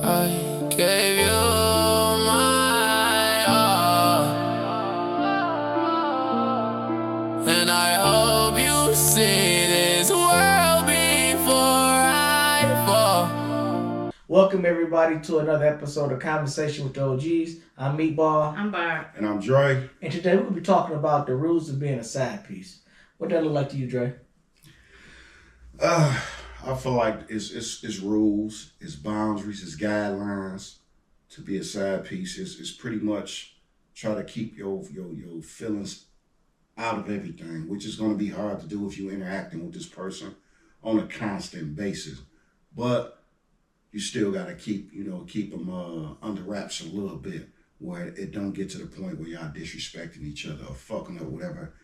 I gave you my all, and I hope you see this world before I fall. Welcome everybody to another episode of Conversation with the OGs. I'm Meatball. I'm Barb. And I'm Dre. And today we're going to be talking about the rules of being a side piece. What that look like to you, Dre? I feel like it's rules, it's boundaries, it's guidelines to be a side piece. It's pretty much try to keep your feelings out of everything, which is going to be hard to do if you're interacting with this person on a constant basis. But you still got to keep them under wraps a little bit, where it don't get to the point where y'all disrespecting each other or fucking up whatever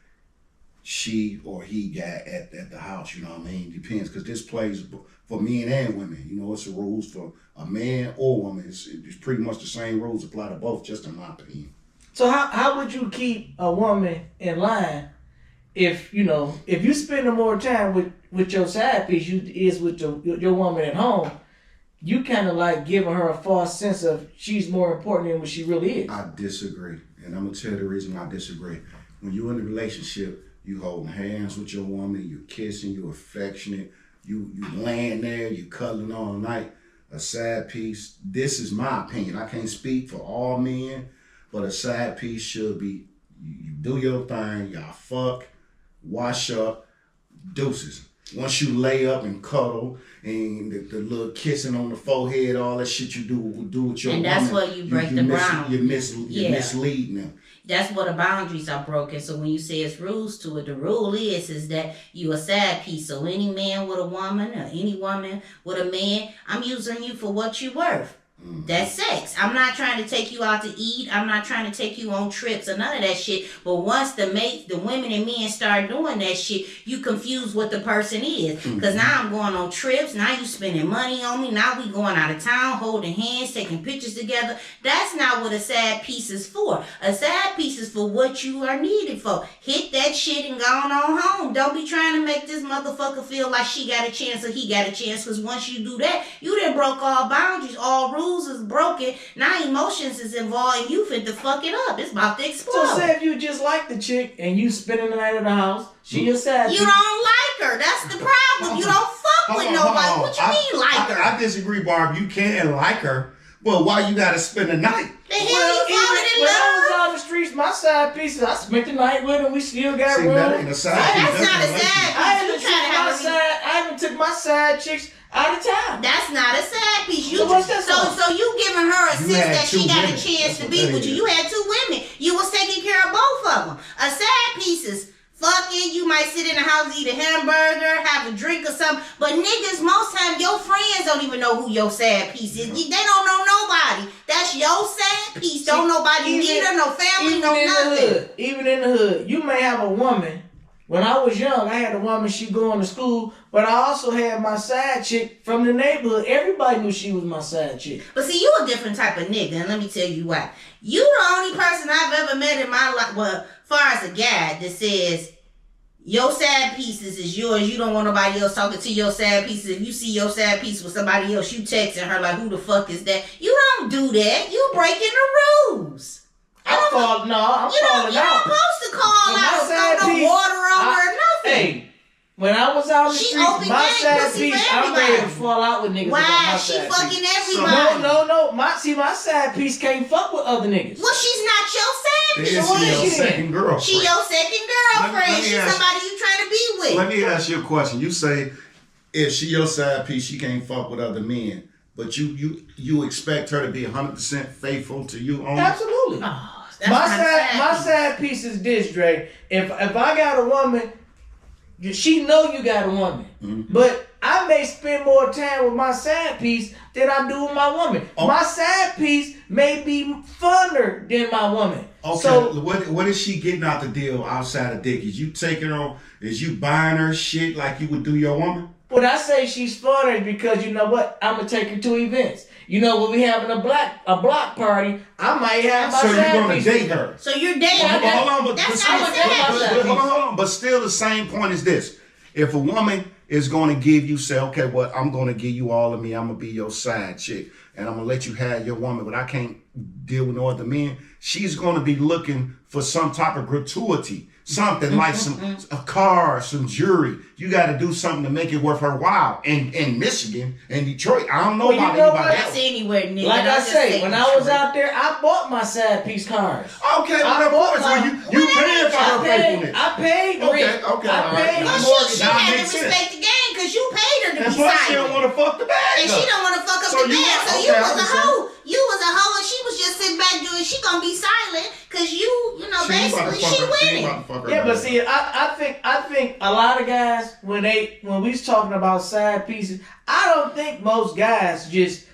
she or he got at the house, you know what I mean? Depends, because this plays for men and women. You know, it's the rules for a man or woman. It's pretty much the same rules apply to both, just in my opinion. So how would you keep a woman in line if you spend more time with your side piece is with your woman at home? You kind of like giving her a false sense of she's more important than what she really is. I disagree, and I'm gonna tell you the reason I disagree. When you're in a relationship, you holding hands with your woman, you kissing, you affectionate, you laying there, you cuddling all night. A side piece, this is my opinion. I can't speak for all men, but a side piece should be, you do your thing, y'all fuck, wash up, deuces. Once you lay up and cuddle and the little kissing on the forehead, all that shit you do with your woman. And that's where you break the ground. You're misleading them. That's where the boundaries are broken. So when you say it's rules to it, the rule is that you a side piece. So any man with a woman or any woman with a man, I'm using you for what you worth. Mm-hmm. That's sex. I'm not trying to take you out to eat. I'm not trying to take you on trips or none of that shit. But once the women and men start doing that shit, you confuse what the person is. Because now I'm going on trips. Now you spending money on me. Now we going out of town, holding hands, taking pictures together. That's not what a side piece is for. A side piece is for what you are needed for. Hit that shit and go on home. Don't be trying to make this motherfucker feel like she got a chance or he got a chance. Because once you do that, you done broke all boundaries, all rules is broken. Now emotions is involved and you fit to fuck it up. It's about to explode. So say if you just like the chick and you spending the night at the house, she your side piece. You don't like her. That's the problem. You don't fuck with nobody. What you mean like her? I disagree, Barb. You can like her, but why you gotta spend the night? The hell you falling in when love? I was on the streets, my side pieces, I spent the night with them. We still got room. That ain't a side piece. That's not a side piece. I even took my side chicks out of town. That's not a side piece. So what's that so you giving her a sense that she got women. a chance That's to be with you. You had two women. You was taking care of both of them. A side piece is fucking. You might sit in the house, eat a hamburger, have a drink or something. But niggas, most time your friends don't even know who your side piece is. They don't know nobody. That's your side piece. Don't nobody need her, no family, no nothing. Even in the hood, you may have a woman. When I was young, I had a woman, she going to school, but I also had my side chick from the neighborhood. Everybody knew she was my side chick. But see, you a different type of nigga, and let me tell you why. You the only person I've ever met in my life, well, as far as a guy, that says your side pieces is yours. You don't want nobody else talking to your side pieces. If you see your side piece with somebody else, you texting her like, who the fuck is that? You don't do that. You breaking the rules. I'm falling out. You're not supposed to call out, throw no water on her, nothing. Hey, when I was out in the streets, my side piece, I'm ready to fall out with niggas. Why? She fucking everybody. No. My side piece can't fuck with other niggas. Well, she's not your side piece. She's your second girlfriend. She your second girlfriend. She's somebody you trying to be with. Let me ask you a question. You say if she your side piece, she can't fuck with other men. But you expect her to be 100% faithful to you only? Absolutely. Oh, my side piece is this, Dre. If I got a woman, she know you got a woman. Mm-hmm. But I may spend more time with my side piece than I do with my woman. Oh. My side piece may be funner than my woman. Okay, so what is she getting out the deal outside of dick? Is you taking her, is you buying her shit like you would do your woman? When I say she's funner, because you know what? I'm going to take her to events. You know, when we having a block party, I might have my side piece. So you're going to date her. So you're dating her. Hold on, but still the same point is this. If a woman is going to give you, say, okay, well, I'm going to give you all of me. I'm going to be your side chick. And I'm going to let you have your woman, but I can't deal with no other men. She's going to be looking for some type of gratuity. Something like a car, some jewelry. You got to do something to make it worth her while. In Michigan and Detroit, I don't know about anybody else. That's anywhere, nigga. Like I say, when I was out there, I bought my side piece cars. Okay, well, of course, you paying for her faithfulness. I paid rent. Okay, I paid she had to respect the game because you paid her to be silent. And plus, she don't silent. want to fuck the bag And she don't want to fuck up the bag. So you was a hoe. You was a hoe and she was just sitting back doing, she gonna be silent because you know, basically she winning. Yeah, but see, I think a lot of guys, when we was talking about side pieces, I don't think most guys just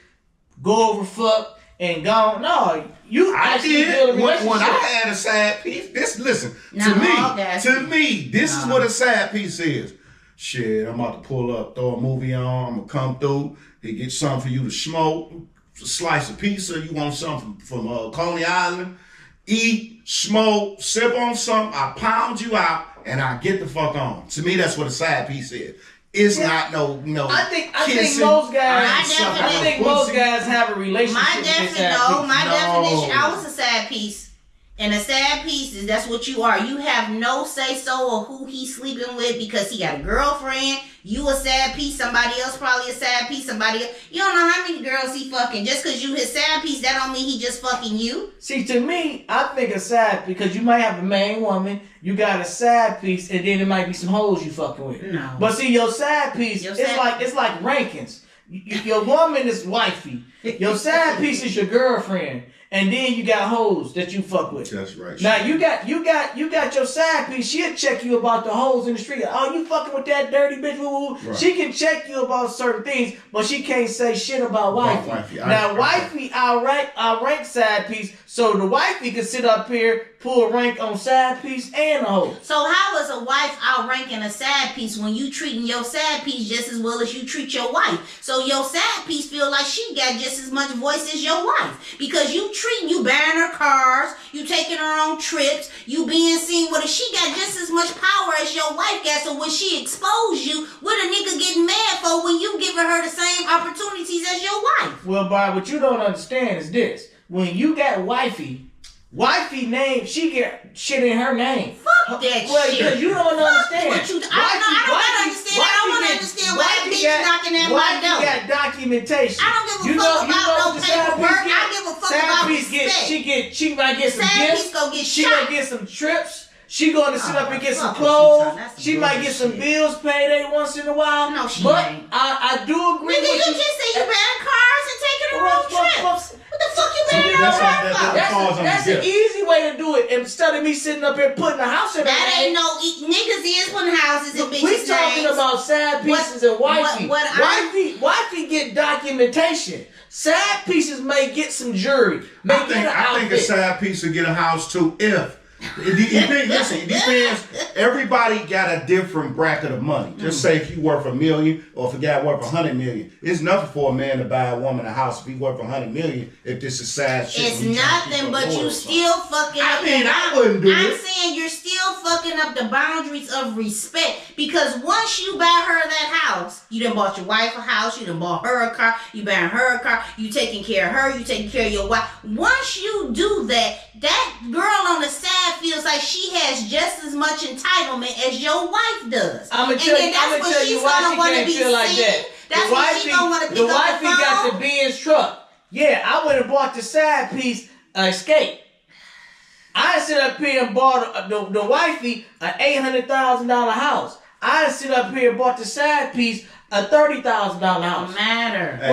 go over fuck and go. No, you actually build a relationship. When I had a side piece, this is what a side piece is. Shit, I'm about to pull up, throw a movie on, I'm gonna come through, they get something for you to smoke, a slice of pizza, you want something from Coney Island, eat, smoke, sip on something, I pound you out, and I get the fuck on. To me, that's what a side piece is. It's not no. I think most guys have a relationship. My definition, I was a side piece. And a sad piece is that's what you are. You have no say so of who he's sleeping with because he got a girlfriend. You a sad piece. Somebody else probably a sad piece. Somebody else. You don't know how many girls he fucking. Just because you his sad piece, that don't mean he just fucking you. See, to me, I think a sad because you might have a main woman, you got a sad piece, and then there might be some hoes you fucking with. No. But see, your sad piece, it's like rankings. Your woman is wifey. Your sad piece is your girlfriend. And then you got hoes that you fuck with. That's right. Now you got your side piece. She'll check you about the hoes in the street. Oh, you fucking with that dirty bitch. Woo. Right. She can check you about certain things, but she can't say shit about wifey. Now wifey, I'll rank side piece, so the wifey can sit up here, pull rank on side piece and a hoe. So how is a wife outranking a side piece when you treating your side piece just as well as you treat your wife? So your side piece feel like she got just as much voice as your wife because you buying her cars, you taking her on trips, you being seen with her. She got just as much power as your wife got. So when she expose you, what a nigga getting mad for when you giving her the same opportunities as your wife? Well, Bob, what you don't understand is this: when you got wifey name, she get shit in her name. Fuck that shit. Because you don't understand. I don't understand. I don't want to understand why that bitch knocking at my door. Wifey got documentation. I don't give a fuck about no paperwork. I give a fuck about respect. She might get some gifts. She gonna get some trips. She going to sit up and get some clothes. She might get some bills paid every once in a while. No, she but ain't. I do agree with you. You just say you buying cars and taking her on trips. What the fuck you buying her for? That's an easy way to do it. Instead of me sitting up here putting a house in her name. That ain't no niggas is putting houses in bitches' names. We talking about side pieces and wifey. Wifey get documentation. Side pieces may get some jewelry. I think a side piece will get a house too if. It depends. Everybody got a different bracket of money. Just say if you worth $1 million or if a guy worth $100 million. It's nothing for a man to buy a woman a house if he worth $100 million. If this is sad shit. It's nothing, but you still fucking up. I wouldn't do it. I'm saying you're still fucking up the boundaries of respect because once you buy her that house, you done bought your wife a house, you done bought her a car, you buying her a car, you taking care of her, you taking care of your wife. Once you do that, that girl on the side feels like she has just as much entitlement as your wife does. I'm gonna tell you why she can't feel like that. That's what she gonna want to pick up the phone. The wifey got the Benz truck. Yeah, I went and bought the side piece Escape. I sit up here and bought the wifey an $800,000 house. I sit up here and bought the side piece a $30,000 house. Don't matter. It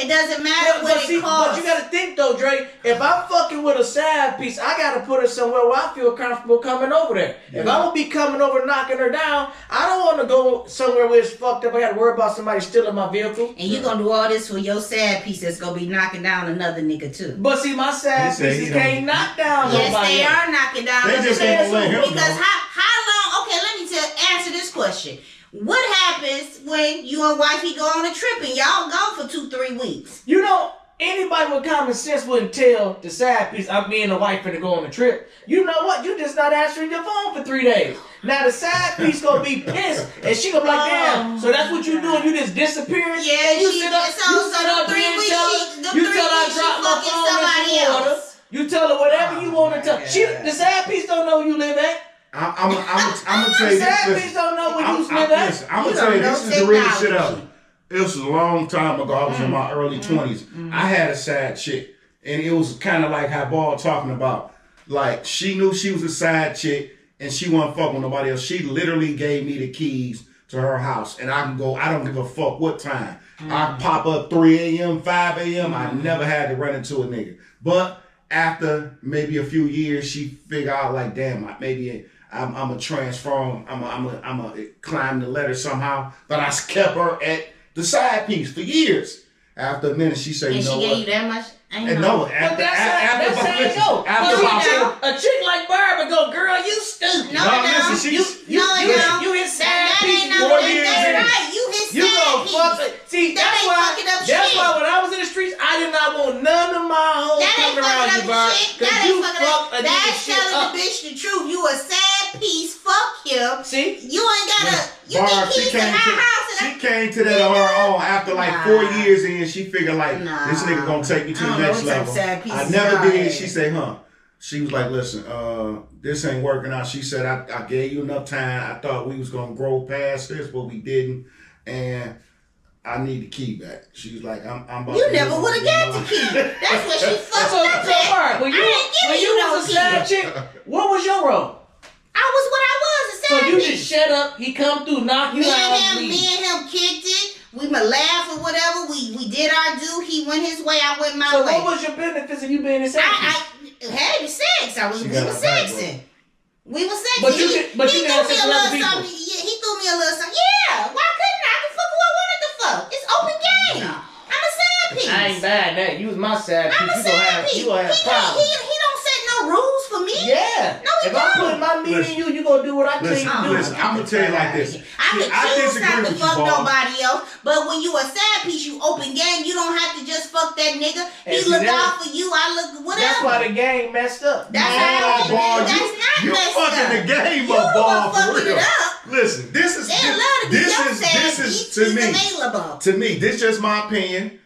doesn't matter what it costs. But you gotta think though, Dre. If I'm fucking with a side piece, I gotta put her somewhere where I feel comfortable coming over there. Yeah. If I'm gonna be coming over knocking her down, I don't want to go somewhere where it's fucked up. I gotta worry about somebody stealing my vehicle. And you gonna do all this for your sad piece that's gonna be knocking down another nigga too. But see, my sad pieces can't knock down nobody. Yes, they are knocking down. They just ain't gonna let him because how long? Okay, let me answer this question. What happens when you and wifey go on a trip and y'all gone for 2-3 weeks? You know, anybody with common sense wouldn't tell the side piece, I'm me and the wife finna go on a trip. You know what? You just not answering your phone for 3 days. Now the side piece gonna be pissed, and she gonna be like, damn. So that's what you doing? You just disappearing? Yeah, and you she sit up. so You sit up there and tell her. You tell her I dropped my phone in the water. You tell her whatever you want to tell. The side piece don't know where you live at. I'm gonna tell you The this. side piece don't know where you live at. Listen, I'm gonna tell you this is the real shit of it. It was a long time ago. I was in my early 20s. I had a side chick, and it was kind of like how Ball talking about. Like, she knew she was a side chick, and she wasn't fucking with nobody else. She literally gave me the keys to her house, and I can go. I don't give a fuck what time. I can pop up 3 a.m., 5 a.m. I never had to run into a nigga. But after maybe a few years, she figured out like, damn, maybe I'm a transform. I'm a climb the ladder somehow. But I kept her at the side piece for years. After a minute, she said, and you know she what? gave you that much? And no, But that's saying no. A chick like Barbara go, girl, you stupid. No, listen, You his side piece. That's right. You his You side gonna fuck piece. it. See, That ain't fucking up that's shit. why when I was in the streets, I did not want none of my hoes That ain't coming around you, fucking Bar. up shit. Cause That you ain't fucking fuck up. a nigga That's shit telling up. the bitch the truth. You a sad piece. Fuck him. See? You ain't gotta. You Bar, get keys to her house. she came to that on her own after like 4 years in. She figured like, this nigga gonna take me to the next level. I never did. She said, she was like, listen, this ain't working out. She said, I gave you enough time. I thought we was gonna grow past this, but we didn't. And I need the key back. She was like, I'm about You to never would have got the key. That's what she fucked up at. When I ain't giving you no was a key. side chick, what was your role? I was what I was, a So side you piece. just shut up, he come through, knock you out, Me and him kicked it. We might laugh or whatever. We did our due. He went his way. I went my So way. what was your benefits of you being a side piece? I had sex. We were sexing. We were sexing. But you he didn't have sex threw me with a other little people. something. Yeah, he threw me a little something. Yeah, why couldn't I? I can fuck who I wanted to fuck. It's open game. I'm a side piece. I ain't bad that. You was my side piece. I'm a side piece. You gonna have problems. He don't set no rules for me. Yeah. No, he if I put don't. my meat in you, you gonna do what I tell you to do. Listen, I'm gonna tell you like this. I could choose not to fuck nobody else, but when you a side piece, you open game. You don't have to just fuck that nigga. He look out for you. I look whatever. That's why the game messed up. That's how Ball, that's not you messed fucking up. the game You up, Ball, fucking for real. it up. Listen, this is to me. Available. To me, this is just my opinion.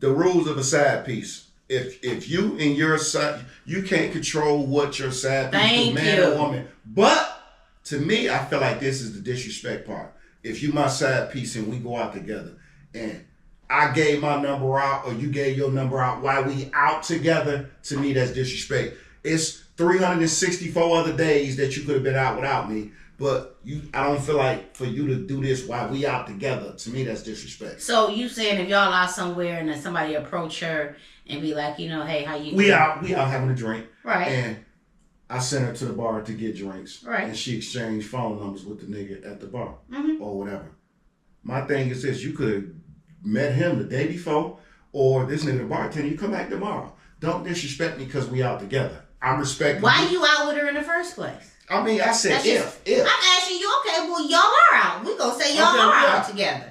The rules of a side piece. If you and your side, you can't control what your side piece do, man or woman. But to me, I feel like this is the disrespect part. If you my side piece and we go out together, and I gave my number out or you gave your number out while we out together, to me that's disrespect. It's 364 other days that you could have been out without me. But I don't feel like for you to do this while we out together. To me, that's disrespect. So you saying if y'all out somewhere and then somebody approach her and be like, hey, how you doing? We out having a drink. Right. And I sent her to the bar to get drinks. Right. And she exchanged phone numbers with the nigga at the bar or whatever. My thing is this: you could have met him the day before, or this nigga the bartender. You come back tomorrow. Don't disrespect me because we out together. I'm respecting. Why you out with her in the first place? I mean, I said if. I'm asking you, okay, well, y'all are out. We gonna say y'all are out together.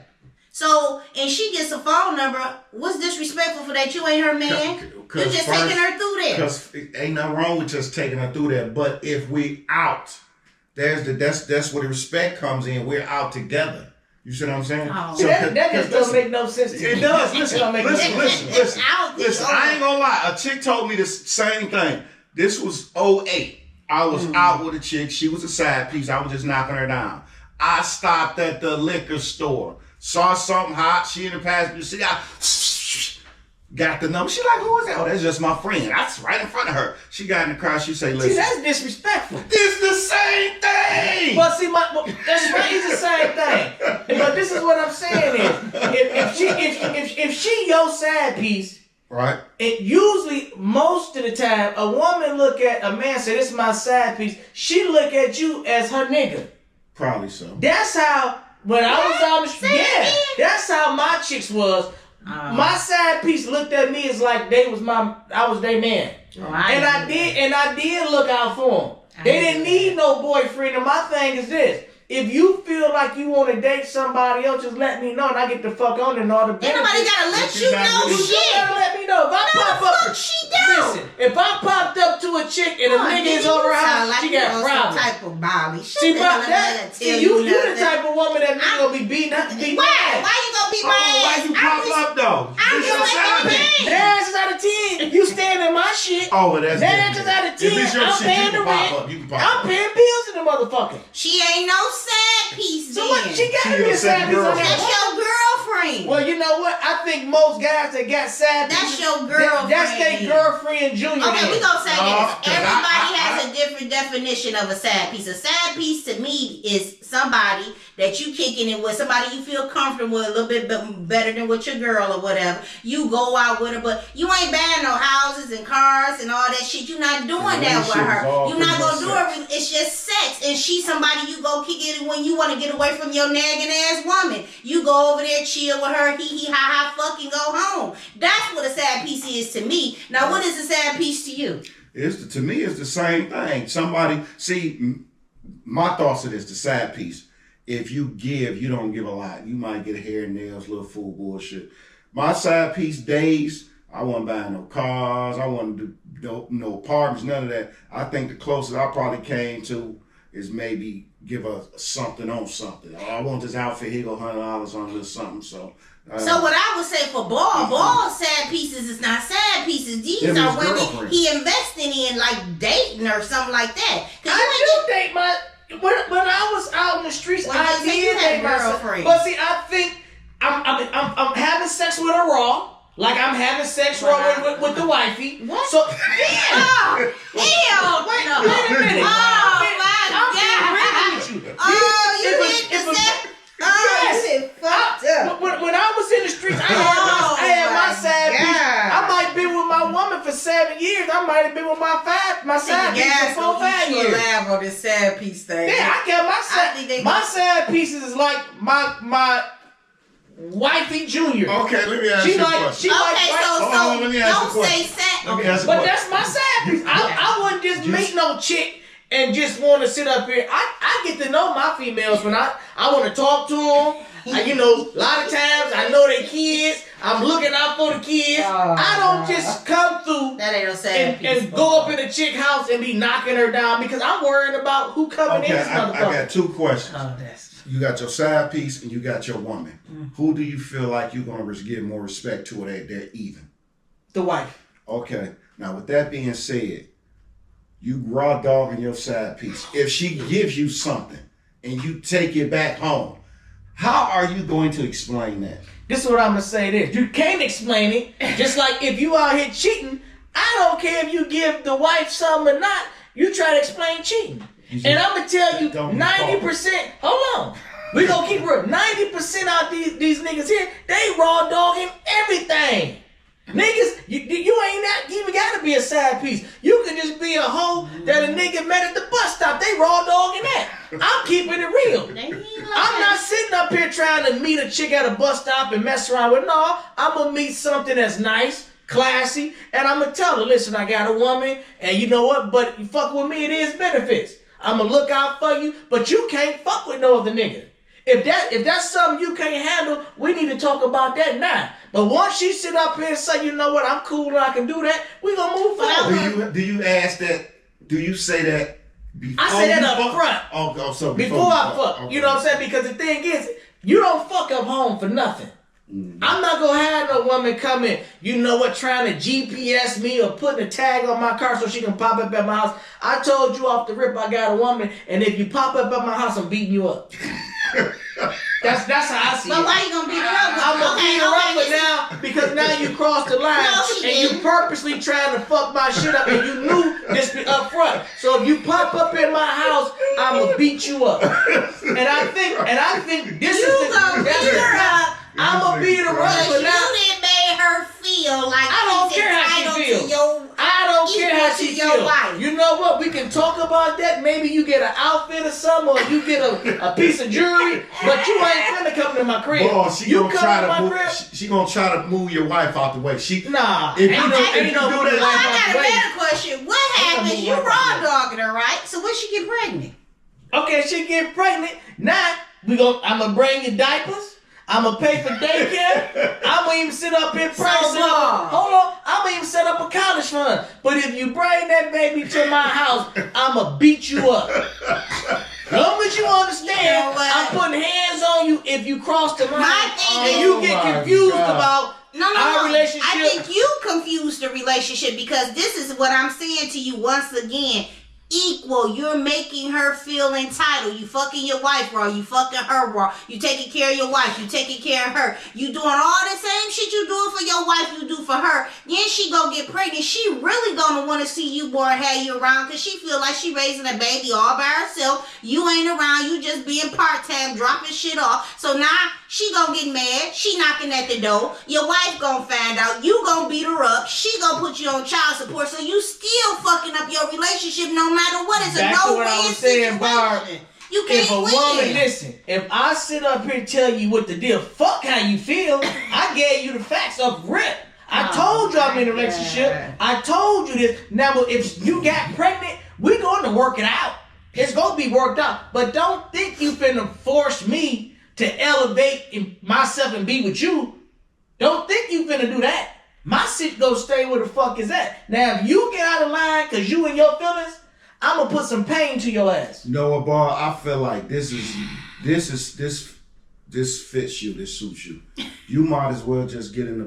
So, and she gets a phone number. What's disrespectful for that? You ain't her man. You just taking her through there. Because ain't nothing wrong with just taking her through there. But if we out, that's where the respect comes in. We're out together. You see what I'm saying? Oh. So, that just doesn't make no sense to me. It does. Listen. I ain't gonna lie. A chick told me the same thing. This was 2008. I was out with a chick. She was a side piece. I was just knocking her down. I stopped at the liquor store. Saw something hot. She in the passenger seat. I got the number. She like, who is that? Oh, that's just my friend. That's right in front of her. She got in the car. She say, listen. See, that's disrespectful. This the same thing. But see, that's right. It's the same thing. But this is what I'm saying is, if she your side piece, right? It usually, most of the time, a woman look at a man say, "This is my side piece." She look at you as her nigga. Probably so. That's how. When I was on the street, that's how my chicks was. My side piece looked at me as like I was their man. I did look out for them. They didn't need no boyfriend. And my thing is this: if you feel like you want to date somebody else, just let me know, and I get the fuck on and all the benefits. Ain't nobody gotta let you know shit. You gotta let me know. know, if I pop up, fuck she do? listen, if I popped up to a chick and a nigga is over her house, she got problems. Type of Molly. See, but that, you the type of woman that nigga gonna be beating up. Why? Why you gonna beat my ass? Why you pop up though? I'm This your side piece. 9 answers out of 10, you stand in my shit. Oh, well, that's 9 different. answers out of 10, If it's your I'm shit, paying you the can pop rent. up. You can pop I'm up. paying bills in the motherfucker. She ain't no sad piece. So then. what? She gotta She be a your sad second piece on girlfriend. that. That's your girlfriend. Well, you know what? I think most guys that got sad That's pieces, your girlfriend. That's their girlfriend junior. Okay, we gonna say No, this. 'cause Everybody I- has a different definition of a sad piece. A sad piece to me is somebody that you kicking it with, somebody you feel comfortable with a little bit better than with your girl or whatever. You go out with her, but you ain't buying no houses and cars and all that shit. You're not doing that with her. You're not gonna do it. It's just sex, and she's somebody you go kick it when you want to get away from your nagging ass woman. You go over there, chill with her, hee hee ha ha, fucking go home. That's what a sad piece is to me. Now, what is a sad piece to you? To me, it's the same thing. Somebody, my thoughts of this, the side piece. If you give, you don't give a lot. You might get hair and nails, little fool bullshit. My side piece days, I wasn't buying no cars. I wasn't do no apartments, none of that. I think the closest I probably came to is maybe give her something on something. Oh, I want this outfit, here go $100 on this something. So what I would say for ball sad pieces is not sad pieces. These Him are his women girlfriend. he investing in, like dating or something like that. I do date my. When I was out in the streets, When I you say you did had date my girlfriends. But see, I think I'm having sex with her raw. Like I'm having sex raw with the wifey. What? So Oh, hell, wait a minute. Oh my I'm God. being real with you. Oh, you If hit a- the set. Yes. You done fucked up. When I was in the streets, I Oh, had my my side piece. God. I might have been with my woman for 7 years. I might have been with my side piece for 4 or 5 years. laugh on this sad piece thing. Yeah, I got my think they- side. My side pieces is like my wifey junior. okay, let me ask She you a like question. she like. Okay, white- Hold on, let me ask you a don't say question. sad. Let me Okay. ask you a But question. that's my side piece. I wouldn't just meet no chick and just want to sit up here. I get to know my females when I want to talk to them. You know, a lot of times I know their kids. I'm looking out for the kids. I don't just come through That ain't no sad piece. and go up in a chick house and be knocking her down because I'm worried about who coming in Okay, this I motherfucker. got 2 questions. Oh, that's You got your side piece and you got your woman. Who do you feel like you're going to give more respect to, or they're even? the wife. Okay. Now, with that being said, you raw dogging your side piece. If she gives you something and you take it back home, how are you going to explain that? This is what I'm gonna say. This you can't explain it. Just like if you out here cheating, I don't care if you give the wife something or not. You try to explain cheating, and I'm gonna tell you, Don't be 90%. Hold on, we gonna keep real. 90% out these niggas here, they raw dogging everything. Niggas, you ain't not even gotta be a side piece. You can just be a hoe that a nigga met at the bus stop. They raw dogging that. I'm keeping it real. I'm not sitting up here trying to meet a chick at a bus stop and mess around with. No, I'm gonna meet something that's nice, classy, and I'm gonna tell her, listen, I got a woman, and you know what? But you fuck with me, it is benefits. I'm gonna look out for you, but you can't fuck with no other nigga. If that's something you can't handle, we need to talk about that now. But once she sit up here and say, you know what, I'm cool and I can do that, we gonna move forward. Do you ask that? Do you say that before? I say that you up fuck? front. Oh, so Before I fuck. Okay. You know what I'm saying? Because the thing is, you don't fuck up home for nothing. Mm-hmm. I'm not gonna have no woman come in, you know what, trying to GPS me or putting a tag on my car so she can pop up at my house. I told you off the rip I got a woman, and if you pop up at my house, I'm beating you up. That's how I see it. But why you gonna beat her up? I'm gonna beat her up, but now because now you crossed the line No, she and you didn't. purposely trying to fuck my shit up, and you knew this be up front. So if you pop up in my house, I'm gonna beat you up. And I think this You is the gonna beat her up. I'm gonna beat her up, Cause but you now didn't make her feel like I don't she's care how she entitled feel. to your I don't care how equal she to your feels. wife. You know what? We can talk about that. Maybe you get an outfit or something, or you get a piece of jewelry, but you ain't finna come to my crib. Boy, she you gonna come try to to my move. crib? She gonna try to move your wife out the way. Nah, If you ain't do- no if ain't you no do moving that- wife I out got the a way. better question. What happens? You raw dogging her, right? So when she get pregnant? Okay, she get pregnant. Now I'm gonna bring you diapers. I'm gonna pay for daycare. I'm gonna even sit up here pricing. Bob. Hold on, fun. But if you bring that baby to my house, I'ma beat you up. Long as you understand, I'm putting hands on you if you cross the line and you get confused about our relationship. I think you confused the relationship because this is what I'm saying to you once again. Equal, you're making her feel entitled. You fucking your wife raw, you fucking her raw, you taking care of your wife, you taking care of her, you doing all the same shit you doing for your wife, you do for her. Then she go get pregnant. She really gonna want to see you born, have you around, because she feel like she raising a baby all by herself. You ain't around, you just being part-time, dropping shit off. So now she gonna get mad, she knocking at the door, your wife gonna find out, you gonna beat her up, she gonna put you on child support, so you still fucking up your relationship no matter what. It's a no-win situation. Barb, you can't if a win. woman, listen, if I sit up here and tell you what the deal, fuck how you feel, I gave you the facts up rip. I told you I'm in a relationship. I told you this. Now, if you got pregnant, we're going to work it out. It's going to be worked out. But don't think you finna force me to elevate myself and be with you. Don't think you finna do that. My shit go stay where the fuck is at. Now, if you get out of line because you and your feelings, I'm gonna put some pain to your ass. You know what, Bar? I feel like this fits you. This suits you. You might as well just get in the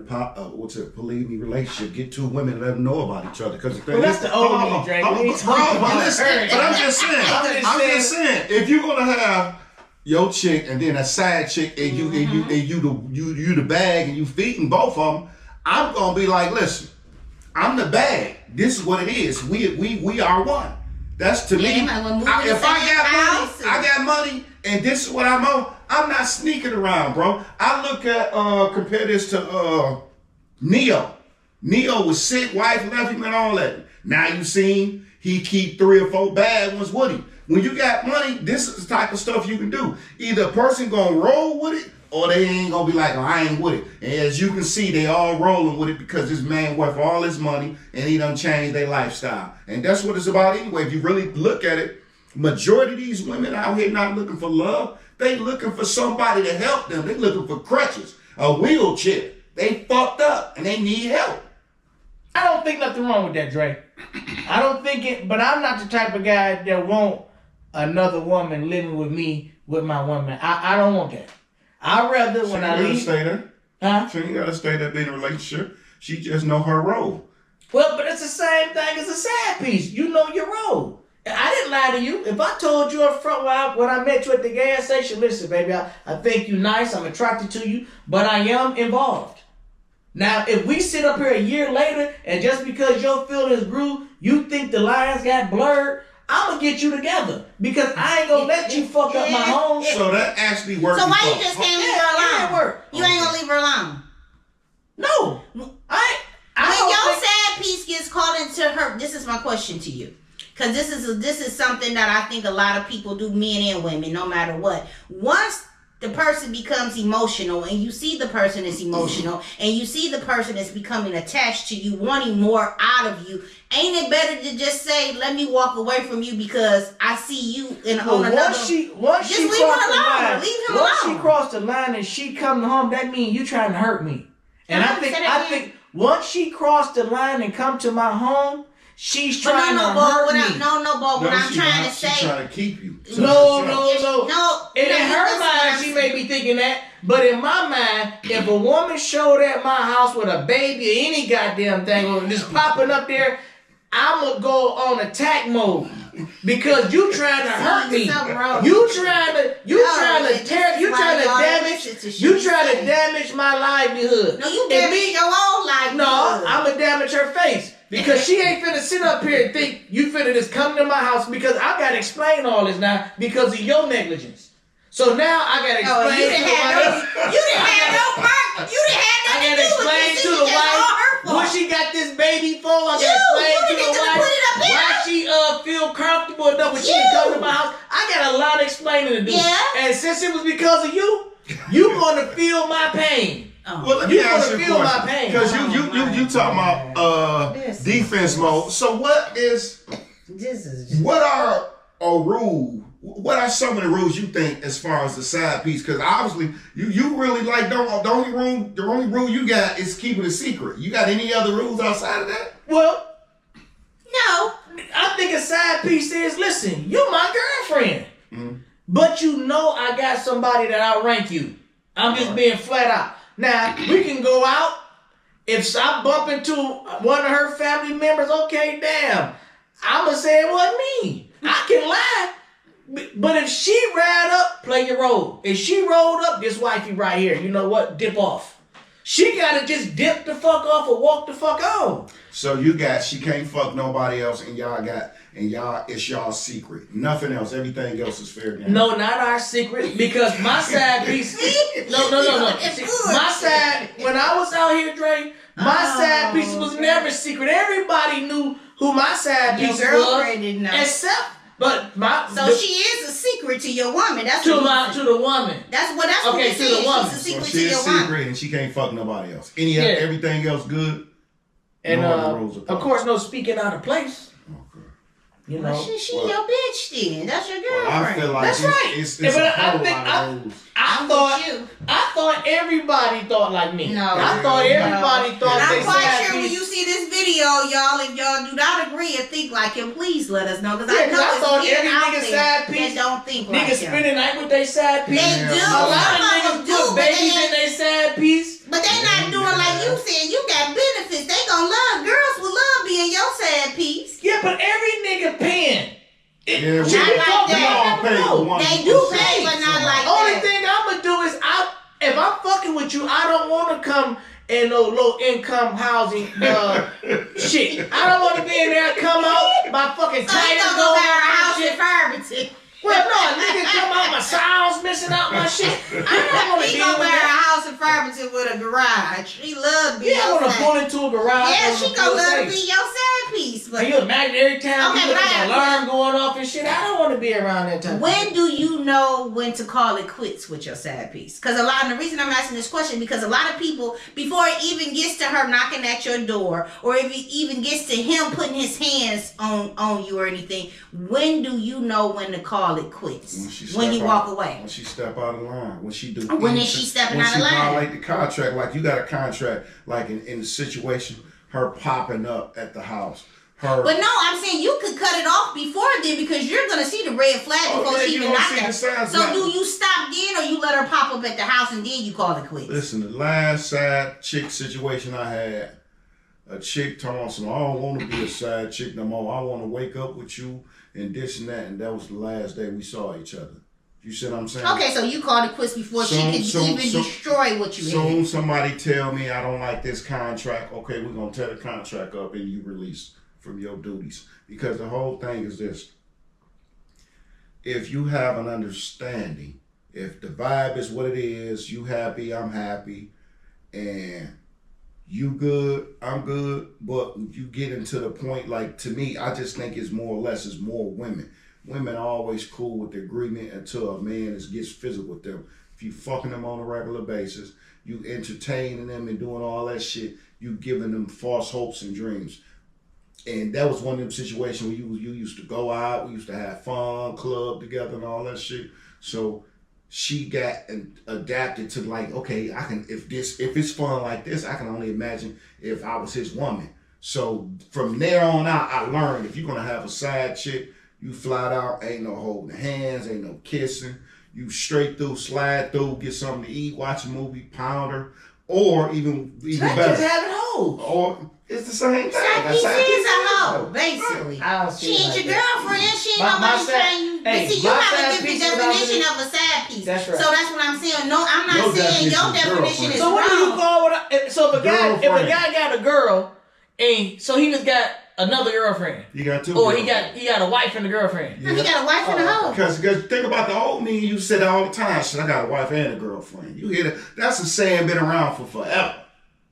polygamy relationship. Get two women, let them know about each other. Because that's the old me, Drake. But I'm just saying. If you're gonna have your chick and then a side chick, and you the bag, and you feeding both of them, I'm gonna be like, listen, I'm the bag. This is what it is. We are one. That's to me. If I got money, and this is what I'm on, I'm not sneaking around, bro. I look at compare this to Neo. Neo was sick, wife left him and all that. Now you seen he keep 3 or 4 bad ones with him. When you got money, this is the type of stuff you can do. Either a person gonna roll with it, or they ain't gonna be like, oh, I ain't with it. And as you can see, they all rolling with it because this man worth all his money and he done changed their lifestyle. And that's what it's about anyway. If you really look at it, majority of these women out here not looking for love. They looking for somebody to help them. They looking for crutches, a wheelchair. They fucked up and they need help. I don't think nothing wrong with that, Dre. I don't think it, but I'm not the type of guy that want another woman living with me with my woman. I don't want that. I'd rather when I leave. Stay there. Huh? She ain't gotta stay there being in a relationship. She just know her role. Well, but it's the same thing as a side piece. You know your role. I didn't lie to you. If I told you up front when I met you at the gas station, listen, baby, I think you nice. I'm attracted to you, but I am involved. Now, if we sit up here a year later and just because your feelings grew, you think the lines got blurred, I'm going to get you together because I ain't going to let you fuck up my home. So that actually works. So why you just can't leave her alone? It work. You ain't going to leave her alone. No. When your sad piece gets called into her, this is my question to you. Because this is something that I think a lot of people do, men and women, no matter what. Once the person becomes emotional and you see the person is emotional and you see the person is becoming attached to you, wanting more out of you, ain't it better to just say, let me walk away from you because I see you on another... Once she crossed the line and she come home, that means you trying to hurt me. And I think once she crossed the line and come to my home, she's trying to hurt me. What I'm trying to say... She's trying to keep you. No. In her mind, she may be thinking that. But in my mind, if a woman showed at my house with a baby or any goddamn thing or just popping up there, I'm going to go on attack mode. Because you trying to hurt me. You trying to damage my livelihood. No, you damage your own livelihood. No, I'm going to damage her face. Because she ain't finna sit up here and think you finna just come to my house because I gotta explain all this now because of your negligence. So now I gotta explain to the wife. You didn't have no part. You didn't have nothing to do with this. I gotta explain to the wife what she got this baby for. I gotta explain to the wife why she feel comfortable enough when she can come to my house. I got a lot of explaining to do. Yeah. And since it was because of you, you gonna feel my pain. Well, let me ask you a question. Because you talking about defense mode. So what are some of the rules you think as far as the side piece? Because obviously you really like the only rule you got is keeping it secret. You got any other rules outside of that? Well, No. I think a side piece is, listen, you're my girlfriend. But you know I got somebody that outrank you. I'm just being flat out. Now, we can go out. If I bump into one of her family members, okay, damn. I'm going to say it wasn't me. I can lie. But if she ride up, play your role. If she rolled up, this wifey right here, you know what? Dip off. She got to just dip the fuck off or walk the fuck on. So she can't fuck nobody else, and it's y'all's secret. Nothing else. Everything else is fair game. No, not our secret, because my side piece. No. See, my side, when I was out here, Dre, my side piece was never secret. Everybody knew who my side piece was. Your girlfriend didn't know. Except, but my. So she is a secret to your woman. That's to the woman. That's what okay, to the woman. She's a secret so to your woman. Secret and she can't fuck nobody else. Everything else good. And no of course, no speaking out of place. You know, she your bitch then. That's your girlfriend. I feel like that's right. It's but a whole lot of rules. I thought everybody thought like me. No, I thought everybody thought. And they I'm quite side sure when piece. you see this video, y'all, if y'all do not agree and think like him, please let us know. Because Yeah, I know I thought it's every men out nigga there side piece. that don't think like Niggas him. spend the night with their side piece. They do. A lot of Some niggas them do, put but babies they in their side piece. But they not doing like you said. You got benefits. They gonna love. Girls will love being your side piece. Yeah, but every nigga paying. Not like that. They do pay, but not like Only that. thing I'ma do is if I'm fucking with you, I don't want to come in no low income housing shit. I don't want to be in there, come out, my fucking So you tires gonna go go buy out a my house shit. in Farmington? Well, no, a nigga come out, my sound's missing out my shit. I don't want to He be gonna with buy a that. house in Farmington with a garage. He love being Yeah, I your want to pull side. into a garage. Yeah, and she feel gonna love to safe. be your side piece. But And you imagine every time Okay, you but got I an have- alarm going off and shit. I don't want to be around that time. when do you know when to call it quits with your side piece? Because the reason I'm asking this question, because a lot of people, before it even gets to her knocking at your door, or if it even gets to him putting his hands on you or anything, when do you know when to call it quits? When you walk away. When she step out of line. When she do. When is she stepping out of line? When she violate the contract, like you got a contract, like in the situation, her popping up at the house. But no, I'm saying you could cut it off before then, because you're gonna see the red flag before she even knocked her. So do you stop then, or you let her pop up at the house and then you call it quits? Listen, the last side chick situation I had, a chick told me, I don't want to be a side chick no more. I want to wake up with you and this and that. And that was the last day we saw each other. You see what I'm saying? Okay, so you called it quits before she could even destroy what you had. Soon somebody tell me I don't like this contract. Okay, we're going to tear the contract up and you release from your duties. Because the whole thing is this. If you have an understanding, if the vibe is what it is, you happy, I'm happy, and you good, I'm good, but you get into the point, like, to me, I just think it's more or less, it's more women. Women are always cool with the agreement until a man gets physical with them. If you fucking them on a regular basis, you entertaining them and doing all that shit, you giving them false hopes and dreams. And that was one of them situations where you used to go out, we used to have fun, club together and all that shit. So she got adapted to, like, okay, I can, if it's fun like this, I can only imagine if I was his woman. So from there on out, I learned if you're gonna have a side chick, you flat out, ain't no holding hands, ain't no kissing. You straight through, slide through, get something to eat, watch a movie, pound her, or even That's better. just having hoes. Or it's the same thing. Side piece is a hoe, basically. I don't see She it ain't like your that. girlfriend. She ain't My nobody side- trying you. hey, But see, you my have a side different piece is what I definition believe- of a side piece. That's right. So that's what I'm saying. No, I'm not Your saying your definition is definition is So what do you wrong. call it? So if a Girlfriend. guy got a girl, and so he just got another girlfriend, You got two. or girls. he got a wife and a girlfriend. He got a wife and a hoe. Because think about the old me, you said that all the time. Shit, I got a wife and a girlfriend. You hear that? That's a saying been around for forever.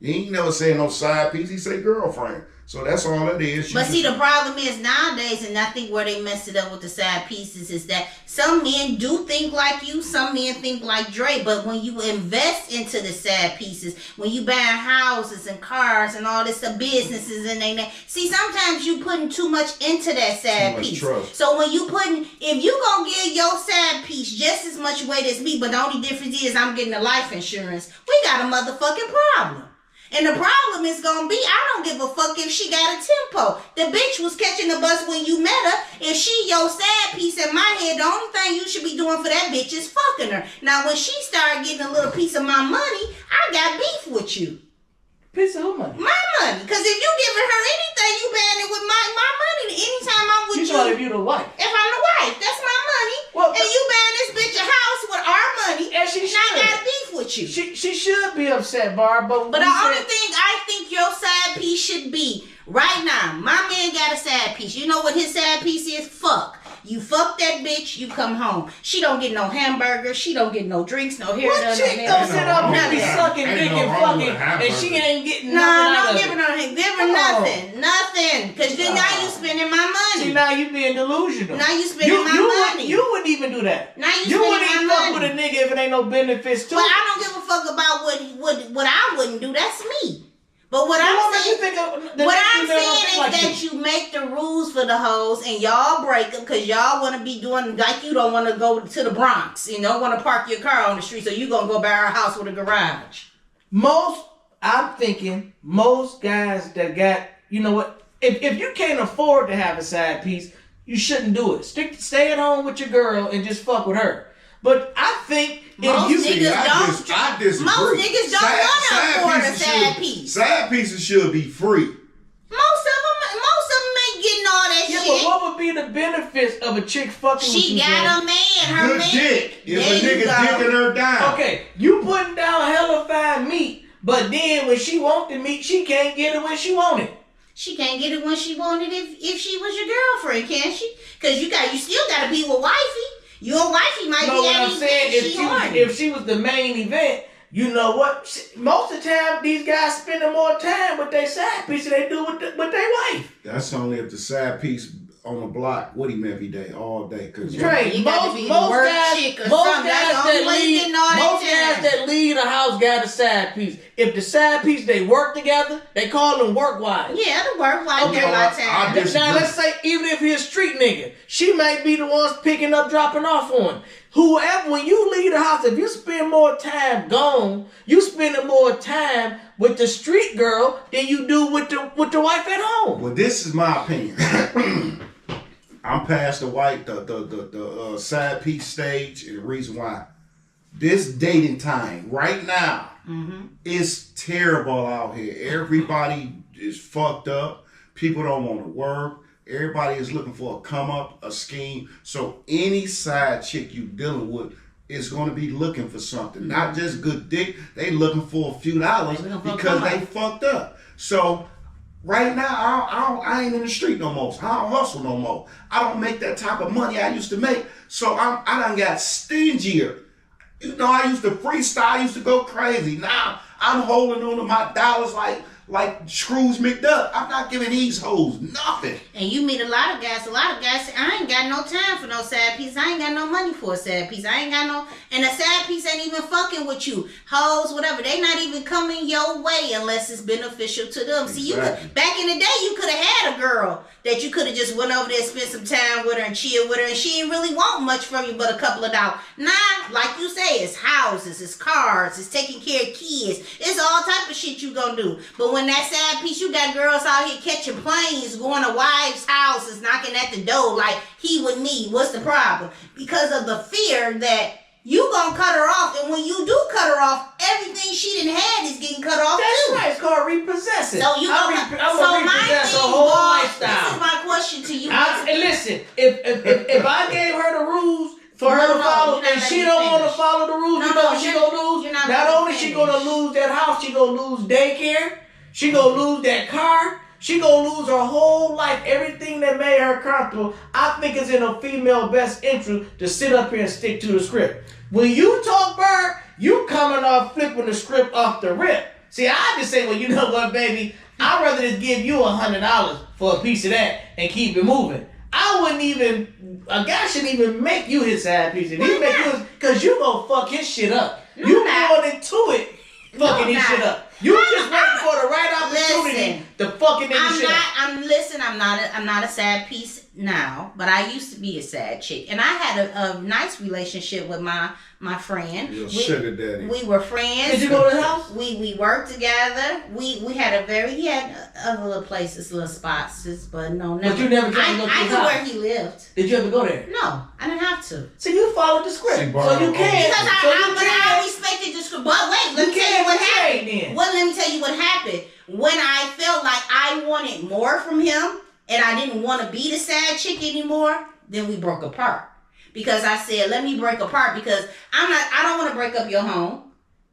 He ain't never say no side piece. He say girlfriend. So that's all it is. But see, the problem is nowadays, and I think where they messed it up with the side pieces is that some men do think like you, some men think like Dre. But when you invest into the side pieces, when you buy houses and cars and all this stuff, businesses and they, see, sometimes you putting too much into that side much piece. trust. So when you putting, if you gonna give your side piece just as much weight as me, but the only difference is I'm getting the life insurance, we got a motherfucking problem. And the problem development's gonna be. I don't give a fuck if she got a tempo. The bitch was catching the bus when you met her. If she your sad piece in my head, the only thing you should be doing for that bitch is fucking her. Now when she started getting a little piece of my money, I got beef with you. Piece of who money? My money. Because if you giving her anything, you buying it with my money. Anytime I'm with you. If you the wife. If I'm the wife, that's my money. Well, and you buying this bitch a house with our money. And she should. I got beef with you. She should be upset, Barb. But the only thing I think your side piece should be, right now, my man got a side piece. You know what his side piece is? Fuck. You fuck that bitch, you come home. She don't get no hamburger. She don't get no drinks, no hair done. What chick don't sit up and be sucking dick and fucking, and she ain't getting nothing out of it? Give her nothing. Because then now you spending my money. See, now you being delusional. Now you spending my money. You wouldn't even do that. Now you wouldn't spending even my fuck money. with a nigga if it ain't no benefits to But it. I don't give a fuck about what I wouldn't do. That's me. But what I'm saying is that you make the rules for the hoes and y'all break them because y'all want to be doing like you don't want to go to the Bronx. You don't want to park your car on the street, so you going to go buy our house with a garage. I'm thinking most guys that got, you know what, if you can't afford to have a side piece, you shouldn't do it. Stay at home with your girl and just fuck with her. But I think most niggas I disagree. Most niggas don't want to afford a side piece. Side pieces should be free. Most of them ain't getting all that shit. Yeah, but what would be the benefits of a chick fucking with you? She got a man. Her good man. Dick. If a nigga dicking her down. Okay, you putting down hella fine meat, but then when she want the meat, she can't get it when she want it. She can't get it when she wanted it if she was your girlfriend, can she? Because you still got to be with wifey. Your wifey might be at what I'm saying, if she was the main event, you know what? Most of the time, these guys spending more time with their side piece than they do with their wife. That's only if the side piece on the block with him every day, all day. Cause Trey, most guys that lead a house got a side piece. If the side piece they work together, they call them work wives. Yeah, the work wife okay, get a lot of time. Now let's say even if he's a street nigga, she might be the ones picking up, dropping off on him. Whoever, when you leave the house, if you spend more time gone, you spending more time with the street girl than you do with the wife at home. Well, this is my opinion. I'm past the side piece stage, and the reason why this dating time right now is terrible out here. Everybody is fucked up. People don't want to work. Everybody is looking for a come up, a scheme. So any side chick you dealing with is going to be looking for something, not just good dick. They looking for a few dollars because they fucked up. So right now, I ain't in the street no more. So I don't hustle no more. I don't make that type of money I used to make. So I done got stingier. You know, I used to freestyle. I used to go crazy. Now I'm holding on to my dollars like Scrooge McDuck. I'm not giving these hoes nothing. And you meet a lot of guys say, I ain't got no time for no side piece. I ain't got no money for a side piece. I ain't got no, and a side piece ain't even fucking with you. Hoes, whatever. They not even coming your way unless it's beneficial to them. Exactly. See, you back in the day, you could have had a girl that you could have just went over there and spent some time with her and chill with her, and she didn't really want much from you but a couple of dollars. Nah, like you say, it's houses, it's cars, it's taking care of kids. It's all type of shit you gonna do. But when that side piece, you got girls out here catching planes, going to wives' houses, knocking at the door like he with me. What's the problem? Because of the fear that you gonna cut her off, and when you do cut her off, everything she didn't have is getting cut off. That's too. right. It's called repossessing. So you I'm gonna repossess her whole lifestyle. This is my question to you. And listen, if I gave her the rules for her to follow, and she don't want to follow the rules, you know what she gonna lose? Not only she gonna lose that house, she gonna lose daycare. She gonna lose that car. She gonna lose her whole life, everything that made her comfortable. I think it's in a female best interest to sit up here and stick to the script. When you talk, Bird, you coming off flipping the script off the rip. See, I just say, well, you know what, baby? I'd rather just give you $100 for a piece of that and keep it moving. A guy shouldn't even make you his side piece. If he make you, because you gonna fuck his shit up. You going into it fucking his shit up. You just waiting for the right opportunity to fucking nigga shit up. I'm not a sad piece now, but I used to be a sad chick, and I had a nice relationship with my friend. Your sugar daddy. We were friends. Did you go to the house? We worked together. We had he had other little places, little spots, but no, never. But you never tried to go to I his knew house? where he lived. Did you ever go there? No, I didn't have to. So you followed the script. See, So Barbara, you can. Because I respected the script. But wait, let me tell you what happened. Then. Well, let me tell you what happened. When I felt like I wanted more from him and I didn't want to be the sad chick anymore, then we broke apart. Because I said, let me break apart because I don't want to break up your home.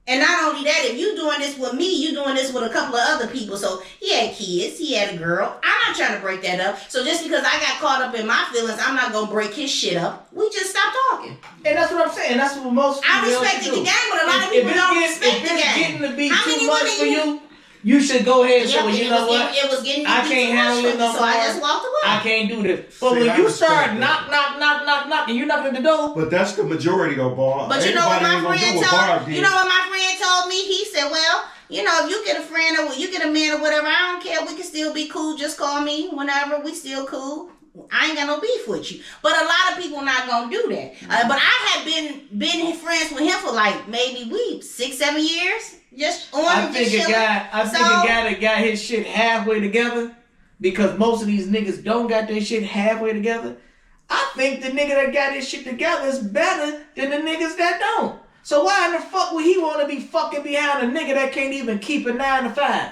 And not only that, if you doing this with me, you doing this with a couple of other people. So he had kids, he had a girl. I'm not trying to break that up. So just because I got caught up in my feelings, I'm not gonna break his shit up. We just stopped talking. And that's what I'm saying. That's what most I females respected do. the game, but a lot of people don't respect the If it's game. getting to be How too many much women for you, you should go ahead and say, well, you know what? It was getting I can't handle it no so I more. just walked away. I can't do this. But See, when I you respect start that. knocking, you knocking at the door. But that's the majority though, boy. But you know what my Everybody friend ain't gonna do what Barb told did. you know what my friend told me? He said, well, you know, if you get a friend or you get a man or whatever, I don't care. We can still be cool. Just call me whenever. We still cool. I ain't got no beef with you. But a lot of people not gonna do that. But I have been friends with him for like maybe 6-7 years. Just on I and think just a chilling. guy that got his shit halfway together, because most of these niggas don't got their shit halfway together. I think the nigga that got his shit together is better than the niggas that don't. So why in the fuck would he want to be fucking behind a nigga that can't even keep a 9 to 5?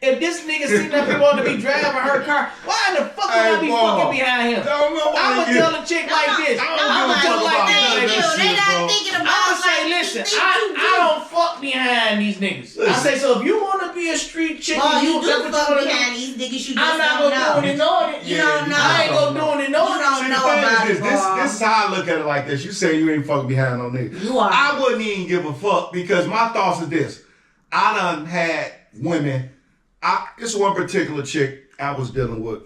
If this nigga sitting up here wanting to be driving her car, why in the fuck would I be fucking behind him? I'ma tell a chick like this. I'ma tell her like this. They not thinking about I'ma say, listen, I don't fuck behind these niggas. I say, so if you wanna be a street chick, Well, you do that's what fuck you wanna behind do, these niggas. You just I'm not don't gonna do it know. and know it. You don't know. I ain't gonna do it and know You it. don't know about it, boy. This is how I look at it like this. You say you ain't fucking behind no nigga. You are. I wouldn't even give a fuck because my thoughts are this. I done had women. This one particular chick I was dealing with.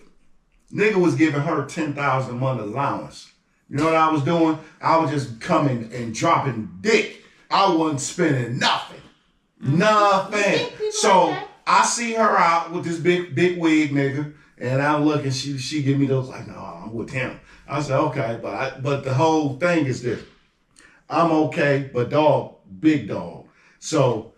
Nigga was giving her 10,000 a month allowance. You know what I was doing? I was just coming and dropping dick. I wasn't spending nothing. Nothing. So I see her out with this big wig nigga, and I'm looking. She give me those like, no, I'm with him. I said okay, but the whole thing is this. I'm okay, but dog, big dog. So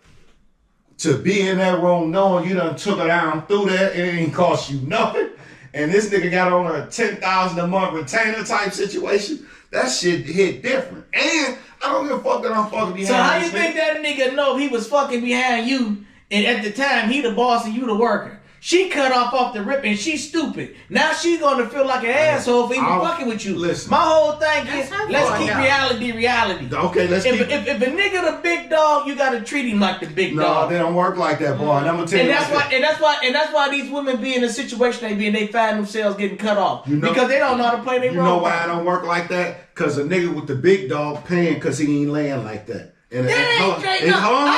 to be in that room knowing you done took her down through that, it ain't cost you nothing. And this nigga got on her a 10,000 a month retainer type situation. That shit hit different. And I don't give a fuck that I'm fucking behind. So how you this think that nigga know if he was fucking behind you and at the time he the boss and you the worker? She cut off the rip and she's stupid. Now she's gonna feel like an asshole for even fucking with you. Listen. My whole thing is, That's her let's fault, keep though. reality. Okay, let's If keep. a nigga the big dog, you gotta treat him like the big No, dog. they don't work like that, boy. And I'm gonna tell And you that's like why, that's why these women be in the situation they be in. They find themselves getting cut off You know- because they don't know how to play their You role. know why I don't work like that? Cause a nigga with the big dog paying because he ain't laying like that. And That ain't hold on, straight and up. hold on, I